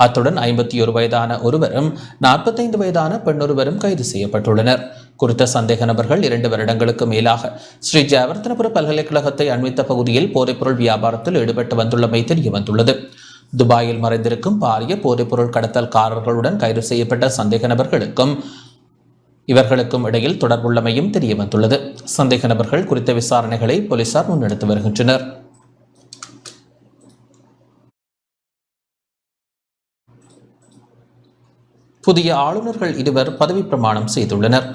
அத்துடன் 51 வயதான ஒருவரும் 45 வயதான பெண்ணொருவரும் கைது செய்யப்பட்டுள்ளனர். குறித்த சந்தேக நபர்கள் 2 வருடங்களுக்கு மேலாக ஸ்ரீ ஜெயவர்தனபுர பல்கலைக்கழகத்தை அண்மித்த பகுதியில் போதைப்பொருள் வியாபாரத்தில் ஈடுபட்டு வந்துள்ளமை தெரிய வந்துள்ளது. துபாயில் மறைந்திருக்கும் பாரிய போதைப்பொருள் கடத்தல்காரர்களுடன் கைது செய்யப்பட்ட சந்தேக நபர்களுக்கும் இவர்களுக்கும் இடையில் தொடர்புள்ளமையும் தெரிய வந்துள்ளது. சந்தேக நபர்கள் குறித்த விசாரணைகளை போலீசார் முன்னெடுத்து வருகின்றனர். புதிய ஆளுநர்கள் 2 பதவி பிரமாணம் செய்துள்ளனர்.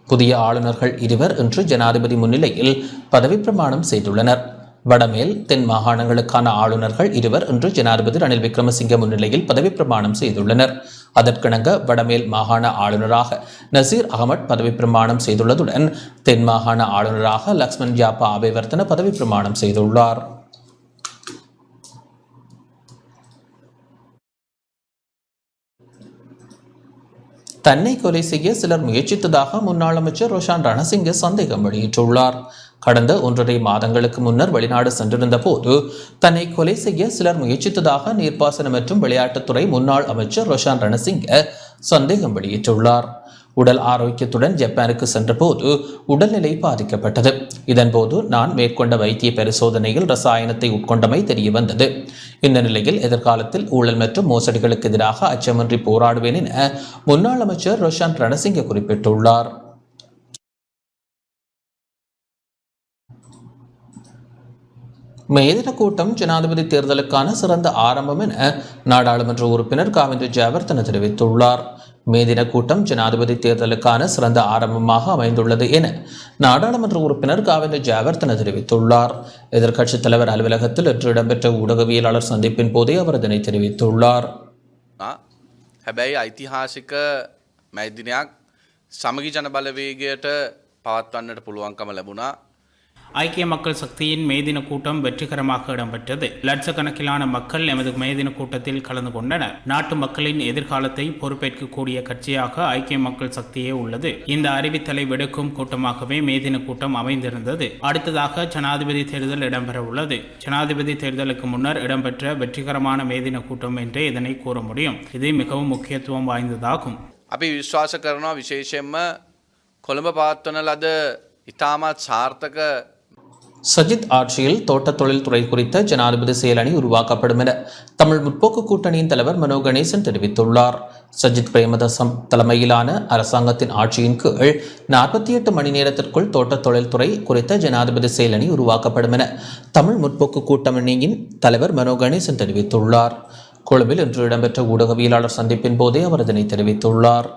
புதிய ஆளுநர்கள் 2 இன்று ஜனாதிபதி முன்னிலையில் பதவி பிரமாணம் செய்துள்ளனர். வடமேல் தென் மாகாணங்களுக்கான ஆளுநர்கள் 2 இன்று ஜனாதிபதி ரணில் விக்ரமசிங்க முன்னிலையில் பதவி பிரமாணம் செய்துள்ளனர். அதற்கிணங்க வடமேல் மாகாண ஆளுநராக நசீர் அகமட் பதவி பிரமாணம் செய்துள்ளதுடன் தென் மாகாண ஆளுநராக லக்ஷ்மன் ஜாப்பா அபேவர்த்தன பதவி பிரமாணம் செய்துள்ளார். தன்னை கொலை செய்ய சிலர் முயற்சித்ததாக முன்னாள் அமைச்சர் ரோஷான் ரணசிங்க சந்தேகம் வெளியிட்டுள்ளார். கடந்த 1.5 மாதங்களுக்கு முன்னர் வெளிநாடு சென்றிருந்த போது தன்னை கொலை செய்ய சிலர் முயற்சித்ததாக நீர்ப்பாசன மற்றும் விளையாட்டுத்துறை முன்னாள் அமைச்சர் ரோஷான் ரணசிங்க சந்தேகம் வெளியிட்டுள்ளார். உடல் ஆரோக்கியத்துடன் ஜப்பானுக்கு சென்றபோது உடல்நிலை பாதிக்கப்பட்டது. இதன்போது நான் மேற்கொண்ட வைத்திய பரிசோதனையில் ரசாயனத்தை உட்கொண்டமை தெரிய வந்தது. இந்த நிலையில் எதிர்காலத்தில் ஊழல் மற்றும் மோசடிகளுக்கு எதிராக அச்சமின்றி போராடுவேன் என முன்னாள் அமைச்சர் ரோஷான் ரணசிங்க குறிப்பிட்டுள்ளார். மேதின கூட்டம் ஜனாதிபதி தேர்தலுக்கான சிறந்த ஆரம்பம் என நாடாளுமன்ற உறுப்பினர் காவிந்த ஜெயவர்தன தெரிவித்துள்ளார். மேதின கூட்டம் ஜனாதிபதி தேர்தலுக்கான சிறந்த ஆரம்பமாக அமைந்துள்ளது என நாடாளுமன்ற உறுப்பினர் காவிந்த ஜெயவர்தன தெரிவித்துள்ளார். எதிர்க்கட்சித் தலைவர் அலுவலகத்தில் இன்று இடம்பெற்ற ஊடகவியலாளர் சந்திப்பின் போதே அவர் இதனை தெரிவித்துள்ளார். හැබැයි ඓතිහාසික මැදිනයක් සමගි ජන බලවේගයට පවත්වන්නට පුළුවන්කම ලැබුණා. ஐக்கிய மக்கள் சக்தியின் மேதின கூட்டம் வெற்றிகரமாக இடம்பெற்றது. லட்சக்கணக்கிலான மக்கள் எமது மேதின கூட்டத்தில் கலந்து கொண்டனர். நாட்டு மக்களின் எதிர்காலத்தை பொறுப்பேற்கக்கூடிய கட்சியாக ஐக்கிய மக்கள் சக்தியே உள்ளது. இந்த அறிவித்தலை விடுக்கும் கூட்டமாகவே மேதின கூட்டம் அமைந்திருந்தது. அடுத்ததாக ஜனாதிபதி தேர்தல் இடம்பெற உள்ளது. ஜனாதிபதி தேர்தலுக்கு முன்னர் இடம்பெற்ற வெற்றிகரமான மேதின கூட்டம் என்றே இதனை கூற முடியும். இது மிகவும் முக்கியத்துவம் வாய்ந்ததாகும். අපි විශ්වාස කරනවා විශේෂයෙන්ම කොළඹ පවත්වන ලද ඉතාමත් සාර්ථක சஜித் ஆட்சியில் தோட்ட தொழில்துறை குறித்த ஜனாதிபதி செயலணி உருவாக்கப்படும் என தமிழ் முற்போக்கு கூட்டணியின் தலைவர் மனோ கணேசன் தெரிவித்துள்ளார். சஜித் பிரேமதாச தலைமையிலான அரசாங்கத்தின் ஆட்சியின் கீழ் 48 மணி நேரத்திற்குள் தோட்ட தொழில்துறை குறித்த ஜனாதிபதி செயலணி உருவாக்கப்படும் என தமிழ் முற்போக்கு கூட்டணியின் தலைவர் மனோ கணேசன் தெரிவித்துள்ளார். கொழும்பில் இன்று இடம்பெற்ற ஊடகவியலாளர் சந்திப்பின் போதே அவர் இதனை தெரிவித்துள்ளார்.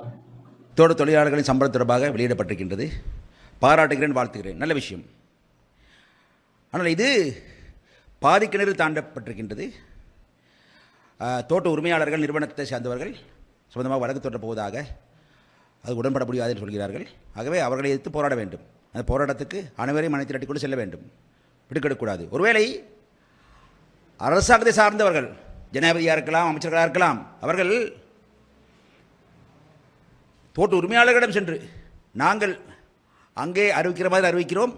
தோட்ட தொழிலாளர்களின் சம்பளம் தொடர்பாக வெளியிடப்பட்டிருக்கின்றது. பாராட்டுகிறேன், வாழ்த்துகிறேன், நல்ல விஷயம். ஆனால் இது பாதிக்கிணறு தாண்டப்பட்டிருக்கின்றது. தோட்ட உரிமையாளர்கள் நிறுவனத்தை சேர்ந்தவர்கள் சொந்தமாக வழக்கு தொடர போவதாக அது உடன்பட முடியாது என்று சொல்கிறார்கள். ஆகவே அவர்களை எதிர்த்து போராட வேண்டும். அந்த போராட்டத்துக்கு அனைவரையும் மனை திரட்டி கொண்டு செல்ல வேண்டும், விடுக்கெடுக்கக்கூடாது. ஒருவேளை அரசாங்கத்தை சார்ந்தவர்கள், ஜனாதிபதியாக இருக்கலாம், அமைச்சர்களாக இருக்கலாம், அவர்கள் தோட்ட உரிமையாளர்களிடம் சென்று நாங்கள் அங்கே அறிவிக்கிற மாதிரி அறிவிக்கிறோம்,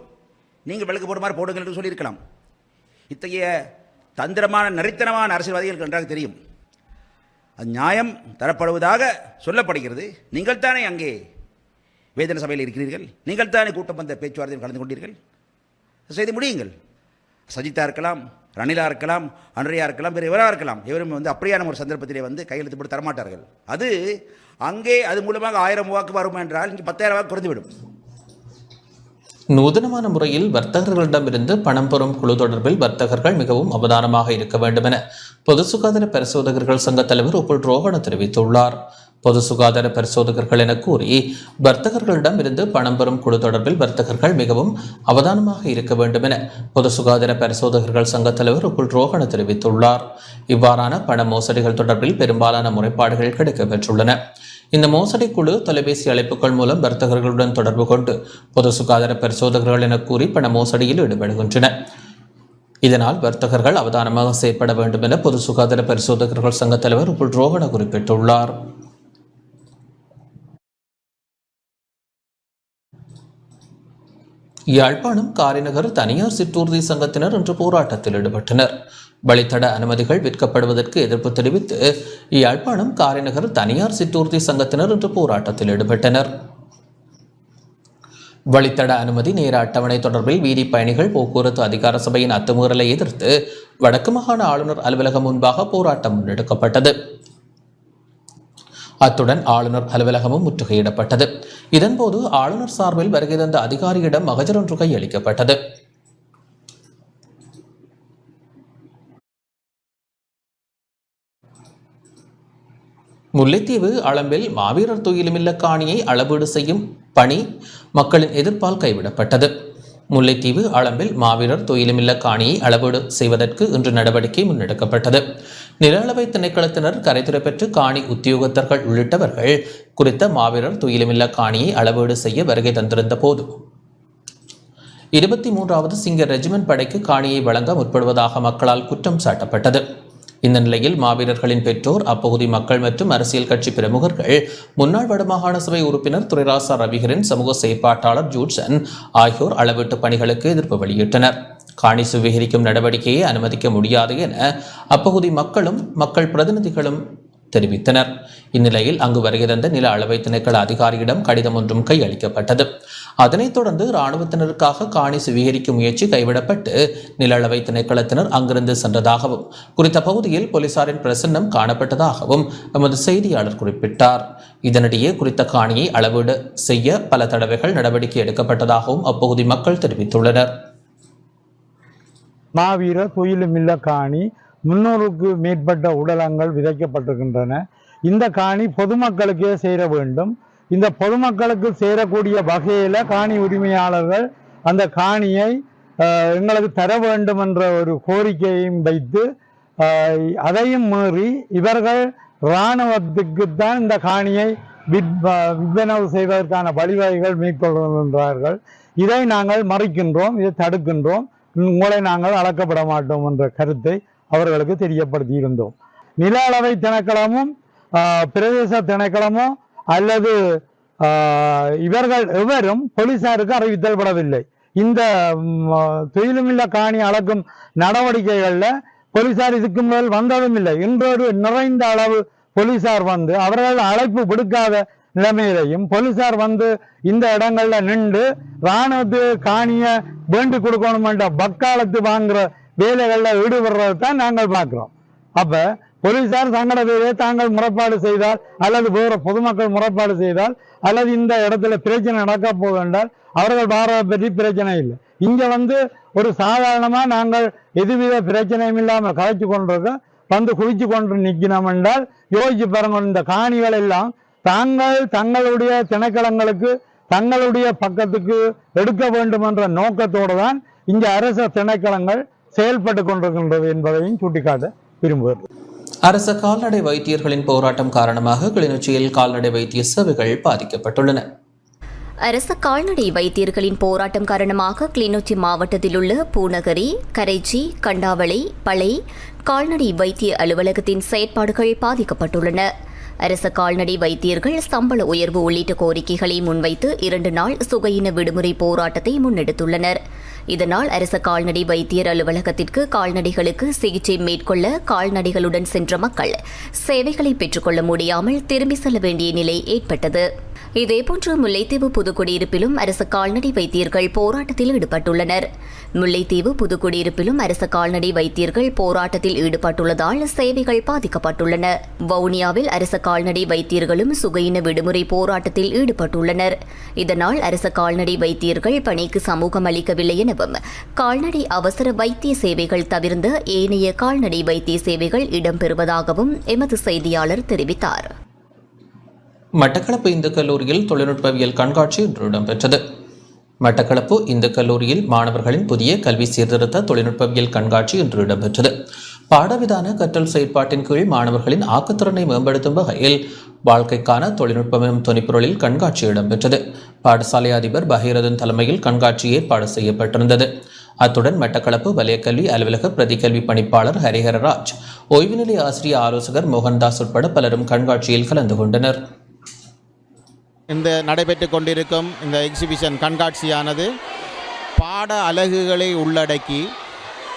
நீங்கள் விளக்கு போடுற மாதிரி போடுங்கள் என்று சொல்லியிருக்கலாம். இத்தகைய தந்திரமான நரித்தனமான அரசியல்வாதிகளுக்கு நன்றாக தெரியும். அது நியாயம் தரப்படுவதாக சொல்லப்படுகிறது. நீங்கள் தானே அங்கே வேதன சபையில் இருக்கிறீர்கள், நீங்கள் தானே கூட்டம் வந்த பேச்சுவார்த்தையில் கலந்து கொண்டீர்கள், செய்து முடியுங்கள். சஜித்தாக இருக்கலாம், ரணிலா இருக்கலாம், அன்றையா இருக்கலாம், வேறு எவராக இருக்கலாம். எவரும் அப்படியான ஒரு சந்தர்ப்பத்திலே எழுத்து போட்டு தரமாட்டார்கள். அது அங்கே அது மூலமாக 1000 வாக்கு வரும் என்றால் இங்கே 10,000 வாக்கு குறைந்துவிடும். நூதனமான முறையில் வர்த்தகர்களிடமிருந்து பணம் பெறும் குழு தொடர்பில் வர்த்தகர்கள் மிகவும் அவதானமாக இருக்க வேண்டும் என பொது சுகாதார பரிசோதகர்கள் சங்க தலைவர் உப்புல் ரோஹண தெரிவித்துள்ளார். பொது சுகாதார பரிசோதகர்கள் என கூறி வர்த்தகர்களிடம் இருந்து பணம் பெறும் குழு தொடர்பில் வர்த்தகர்கள் மிகவும் அவதானமாக இருக்க வேண்டும் என பொது சுகாதார பரிசோதகர்கள் சங்க தலைவர் உப்புல் ரோஹண தெரிவித்துள்ளார். இவ்வாறான பண மோசடிகள் தொடர்பில் பெரும்பாலான முறைப்பாடுகள் கிடைக்கப்பெற்றுள்ளன. இந்த மோசடி குழு தொலைபேசி அழைப்புகள் மூலம் வர்த்தகர்களுடன் தொடர்பு கொண்டு பொது சுகாதார பரிசோதகர்கள் என கூறி பண மோசடியில் ஈடுபடுகின்றன. இதனால் வர்த்தகர்கள் அவதானமாக செயற்பட வேண்டும் என பொது சுகாதார பரிசோதகர்கள் சங்க தலைவர் உப்புல் ரோஹண குறிப்பிட்டுள்ளார். யாழ்ப்பாணம் காரிநகர் தனியார் சிற்றூர்தி சங்கத்தினர் இன்று போராட்டத்தில் ஈடுபட்டனர். வழித்தட அனுமதிகள் விற்கப்படுவதற்கு எதிர்ப்பு தெரிவித்து யாழ்ப்பாணம் காரிநகர் தனியார் சிற்றூர்தி சங்கத்தினர் இன்று போராட்டத்தில் ஈடுபட்டனர். வழித்தட அனுமதி நேர அட்டவணை தொடர்பில் வீதி பயணிகள் போக்குவரத்து அதிகார சபையின் அத்துமீறலை எதிர்த்து வடக்கு மாகாண ஆளுநர் அலுவலகம் முன்பாக போராட்டம் முன்னெடுக்கப்பட்டது. அத்துடன் ஆளுநர் அலுவலகமும் முற்றுகையிடப்பட்டது. இதன்போது ஆளுநர் சார்பில் வருகை தந்த அதிகாரியிடம் மகஜர் ஒன்று கையளிக்கப்பட்டது. முல்லைத்தீவு அளம்பில் மாவீரர் துயிலுமில்ல காணியை அளவீடு செய்யும் பணி மக்களின் எதிர்ப்பால் கைவிடப்பட்டது. முல்லைத்தீவு அளம்பில் மாவீரர் துயிலுமில்ல காணியை அளவீடு செய்வதற்கு இன்று நடவடிக்கை முன்னெடுக்கப்பட்டது. நில அளவை திணைக்களத்தினர் கரைதுறை பெற்று காணி உத்தியோகத்தர்கள் உள்ளிட்டவர்கள் குறித்த மாவீரர் துயிலுமில்ல காணியை அளவீடு செய்ய வருகை தந்திருந்த போது 23வது சிங்க ரெஜிமெண்ட் படைக்கு காணியை வழங்க முற்படுவதாக மக்களால் குற்றம் சாட்டப்பட்டது. இந்த நிலையில் மாவீரர்களின் பெற்றோர், அப்பகுதி மக்கள் மற்றும் அரசியல் கட்சி பிரமுகர்கள், முன்னாள் வடமாகாண சபை உறுப்பினர் துரைராசா ரவிகரன், சமூக செயற்பாட்டாளர் ஜூட்சன் ஆகியோர் அளவீட்டு பணிகளுக்கு எதிர்ப்பு வெளியிட்டனர். காணி சுவீகரிக்கும் நடவடிக்கையை அனுமதிக்க முடியாது என அப்பகுதி மக்களும் மக்கள் பிரதிநிதிகளும் தெரிவித்தனர். இந்நிலையில் அங்கு வருகை தந்த நில அளவை திணைக்கள அதிகாரியிடம் கடிதம் ஒன்றும் கையளிக்கப்பட்டது. அதனைத் தொடர்ந்து இராணுவத்தினருக்காக காணி சுவீகரிக்கும் முயற்சி கைவிடப்பட்டு நில அளவை திணைக்களத்தினர் அங்கிருந்து சென்றதாகவும் குறித்த பகுதியில் போலீசாரின் பிரசன்னம் காணப்பட்டதாகவும் எமது செய்தியாளர் குறிப்பிட்டார். இதனிடையே குறித்த காணியை அளவீடு செய்ய பல தடவைகள் நடவடிக்கை எடுக்கப்பட்டதாகவும் அப்பகுதி மக்கள் தெரிவித்துள்ளனர். மாவீரர் துயிலுமில்ல காணி 300க்கு மேற்பட்ட உடலங்கள் விதைக்கப்பட்டிருக்கின்றன. இந்த காணி பொதுமக்களுக்கே சேர வேண்டும். இந்த பொதுமக்களுக்கு சேரக்கூடிய வகையில் காணி உரிமையாளர்கள் அந்த காணியை எங்களுக்கு தர வேண்டும் என்ற ஒரு கோரிக்கையையும் வைத்து அதையும் மீறி இவர்கள் இராணுவத்துக்குத்தான் இந்த காணியை விற்பனவு செய்வதற்கான வழிவகைகள் மேற்கொள்கின்றார்கள். இதை நாங்கள் மறைக்கின்றோம், இதை தடுக்கின்றோம், உங்களை நாங்கள் அளக்கப்பட மாட்டோம் என்ற கருத்தை அவர்களுக்கு தெரியப்படுத்தி இருந்தோம். நில அளவை திணைக்களமும் பிரதேச திணைக்களமும் அல்லது இவர்கள் எவரும் போலீசாருக்கு அறிவித்தல் படவில்லை. இந்த துயிலுமில்ல காணி அளக்கும் நடவடிக்கைகளில் போலீசார் இதுக்கு முதல் வந்ததும் இல்லை. இன்றொரு நிறைந்த அளவு போலீசார் வந்து அவர்கள் அழைப்பு விடுக்காத நிலைமையிலையும் போலீசார் வந்து இந்த இடங்கள்ல நின்று இராணுவத்து காணியை வேண்டி கொடுக்கணும் என்ற வக்காலத்து வாங்குற வேலைகளில் ஈடுபடுறது தான் நாங்கள் பார்க்கிறோம். அப்ப போலீசார் தங்களோட வேலையை தாங்கள் முறைப்பாடு செய்தால் அல்லது வேறு பொதுமக்கள் முறைப்பாடு செய்தால் அல்லது இந்த இடத்துல பிரச்சனை நடக்க போவென்றால் அவர்கள் வாரதை பற்றி பிரச்சனை இல்லை. இங்க ஒரு சாதாரணமா நாங்கள் எதுவித பிரச்சனையும் இல்லாமல் கலைச்சு கொண்டிருக்கோம், குளிச்சு கொண்டு நிற்கணும் என்றால் யோசிச்சு பாருங்க. இந்த காணிகள் எல்லாம் தங்களுடைய திணைக்களங்களுக்கு தங்களுடைய பக்கத்துக்கு எடுக்க வேண்டும் என்ற நோக்கத்தோடு தான் இங்க அரசு திணைக்களங்கள் செயல்பட்டு கொண்டிருக்கின்றது என்பதையும் சுட்டிக்காட்ட விரும்புகிறது. அரச கால்நடை வைத்தியர்களின் போராட்டம் காரணமாக கிளிநொச்சியில் கால்நடை வைத்திய சேவைகள் பாதிக்கப்பட்டுள்ளன. அரச கால்நடை வைத்தியர்களின் போராட்டம் காரணமாக கிளிநொச்சி மாவட்டத்தில் உள்ள பூநகரி, கரைச்சி, கண்டாவளை, பளை கால்நடை வைத்திய அலுவலகத்தின் செயற்பாடுகள் பாதிக்கப்பட்டுள்ளன. அரச கால்நடை வைத்தியர்கள் சம்பள உயர்வு உள்ளிட்ட கோரிக்கைகளை முன்வைத்து 2 நாள் சுகையின விடுமுறை போராட்டத்தை முன்னெடுத்துள்ளனர். இதனால் அரச கால்நடை வைத்தியர் அலுவலகத்திற்கு கால்நடைகளுக்கு சிகிச்சை மேற்கொள்ள கால்நடைகளுடன் சென்ற மக்கள் சேவைகளை பெற்றுக்கொள்ள முடியாமல் திரும்பி செல்ல வேண்டிய நிலை ஏற்பட்டது. இதேபோன்று முல்லைத்தீவு புதுக்குடியிருப்பிலும் அரசு கால்நடை வைத்தியர்கள் போராட்டத்தில் ஈடுபட்டுள்ளனர். முல்லைத்தீவு புதுக்குடியிருப்பிலும் அரசு கால்நடை வைத்தியர்கள் போராட்டத்தில் ஈடுபட்டுள்ளதால் சேவைகள் பாதிக்கப்பட்டுள்ளன. வவுனியாவில் அரசு கால்நடை வைத்தியர்களும் சுகையின விடுமுறை போராட்டத்தில் ஈடுபட்டுள்ளனர். இதனால் அரசு கால்நடை வைத்தியர்கள் பணிக்கு சமூகம் அளிக்கவில்லை எனவும் கால்நடை அவசர வைத்திய சேவைகள் தவிர்ந்த ஏனைய கால்நடை வைத்திய சேவைகள் இடம்பெறுவதாகவும் எமது செய்தியாளர் தெரிவித்தார். மட்டக்களப்பு இந்து கல்லூரியில் தொழில்நுட்பவியல் கண்காட்சி இன்று இடம்பெற்றது. மட்டக்களப்பு இந்து கல்லூரியில் மாணவர்களின் புதிய கல்வி சீர்திருத்த தொழில்நுட்பவியல் கண்காட்சி இன்று இடம்பெற்றது. பாடவிதான கற்றல் செயற்பாட்டின் கீழ் மாணவர்களின் ஆக்கத்திறனை மேம்படுத்தும் வகையில் வாழ்க்கைக்கான தொழில்நுட்பம் எனும் துணைப்பொருளில் கண்காட்சி இடம்பெற்றது. பாடசாலை அதிபர் பகீரதன் தலைமையில் கண்காட்சி ஏற்பாடு செய்யப்பட்டிருந்தது. அத்துடன் மட்டக்களப்பு வலயக்கல்வி அலுவலக பிரதிக்கல்வி பணிப்பாளர் ஹரிஹரராஜ், ஓய்வு நிலை ஆசிரியர் ஆலோசகர் மோகன்தாஸ் உட்பட பலரும் கண்காட்சியில் கலந்து கொண்டனர். இந்த நடைபெற்று கொண்டிருக்கும் இந்த எக்ஸிபிஷன் கண்காட்சியானது பாட அலகுகளை உள்ளடக்கி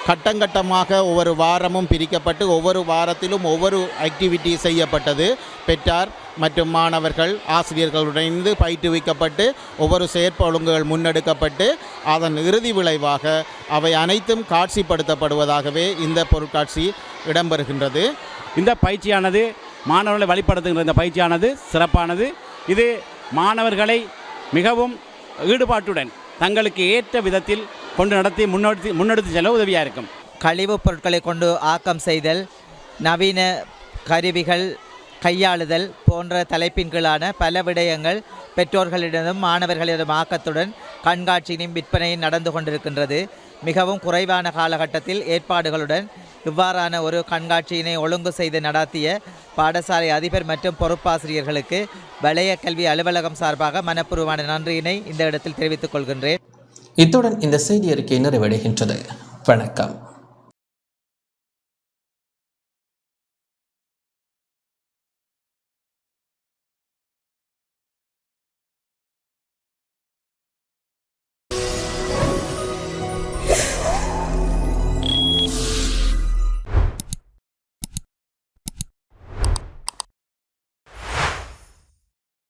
கட்டங்கட்டமாக ஒவ்வொரு வாரமும் பிரிக்கப்பட்டு ஒவ்வொரு வாரத்திலும் ஒவ்வொரு ஆக்டிவிட்டி செய்யப்பட்டது. பெற்றார் மற்றும் மாணவர்கள் ஆசிரியர்களுடன் இணைந்து பயிற்றுவிக்கப்பட்டு ஒவ்வொரு செயற்பொழுங்குகள் முன்னெடுக்கப்பட்டு அதன் இறுதி விளைவாக அவை அனைத்தும் காட்சிப்படுத்தப்படுவதாகவே இந்த பொருட்காட்சி இடம்பெறுகின்றது. இந்த பயிற்சியானது மாணவர்களை வழிபடுத்துகின்ற இந்த பயிற்சியானது சிறப்பானது. இது மாணவர்களை மிகவும் ஈடுபாட்டுடன் தங்களுக்கு ஏற்ற விதத்தில் கொண்டு நடத்தி முன்னெடுத்து செல்ல உதவியாக இருக்கும். கழிவுப் பொருட்களை கொண்டு ஆக்கம் செய்தல், நவீன கருவிகள் கையாளுதல் போன்ற தலைப்பின் கீழான பல விடயங்கள் பெற்றோர்களிடமும் மாணவர்களிடம் ஆக்கத்துடன் கண்காட்சியின் விற்பனையும் நடந்து கொண்டிருக்கின்றது. மிகவும் குறைவான காலகட்டத்தில் ஏற்பாடுகளுடன் இவ்வாறான ஒரு கண்காட்சியினை ஒழுங்கு செய்து நடத்திய பாடசாலை அதிபர் மற்றும் பொறுப்பாசிரியர்களுக்கு வலய கல்வி அலுவலகம் சார்பாக மனப்பூர்வமான நன்றியினை இந்த இடத்தில் தெரிவித்துக் கொள்கின்றேன். இத்துடன் இந்த செய்தி அறிக்கை நிறைவடைகின்றது. வணக்கம்.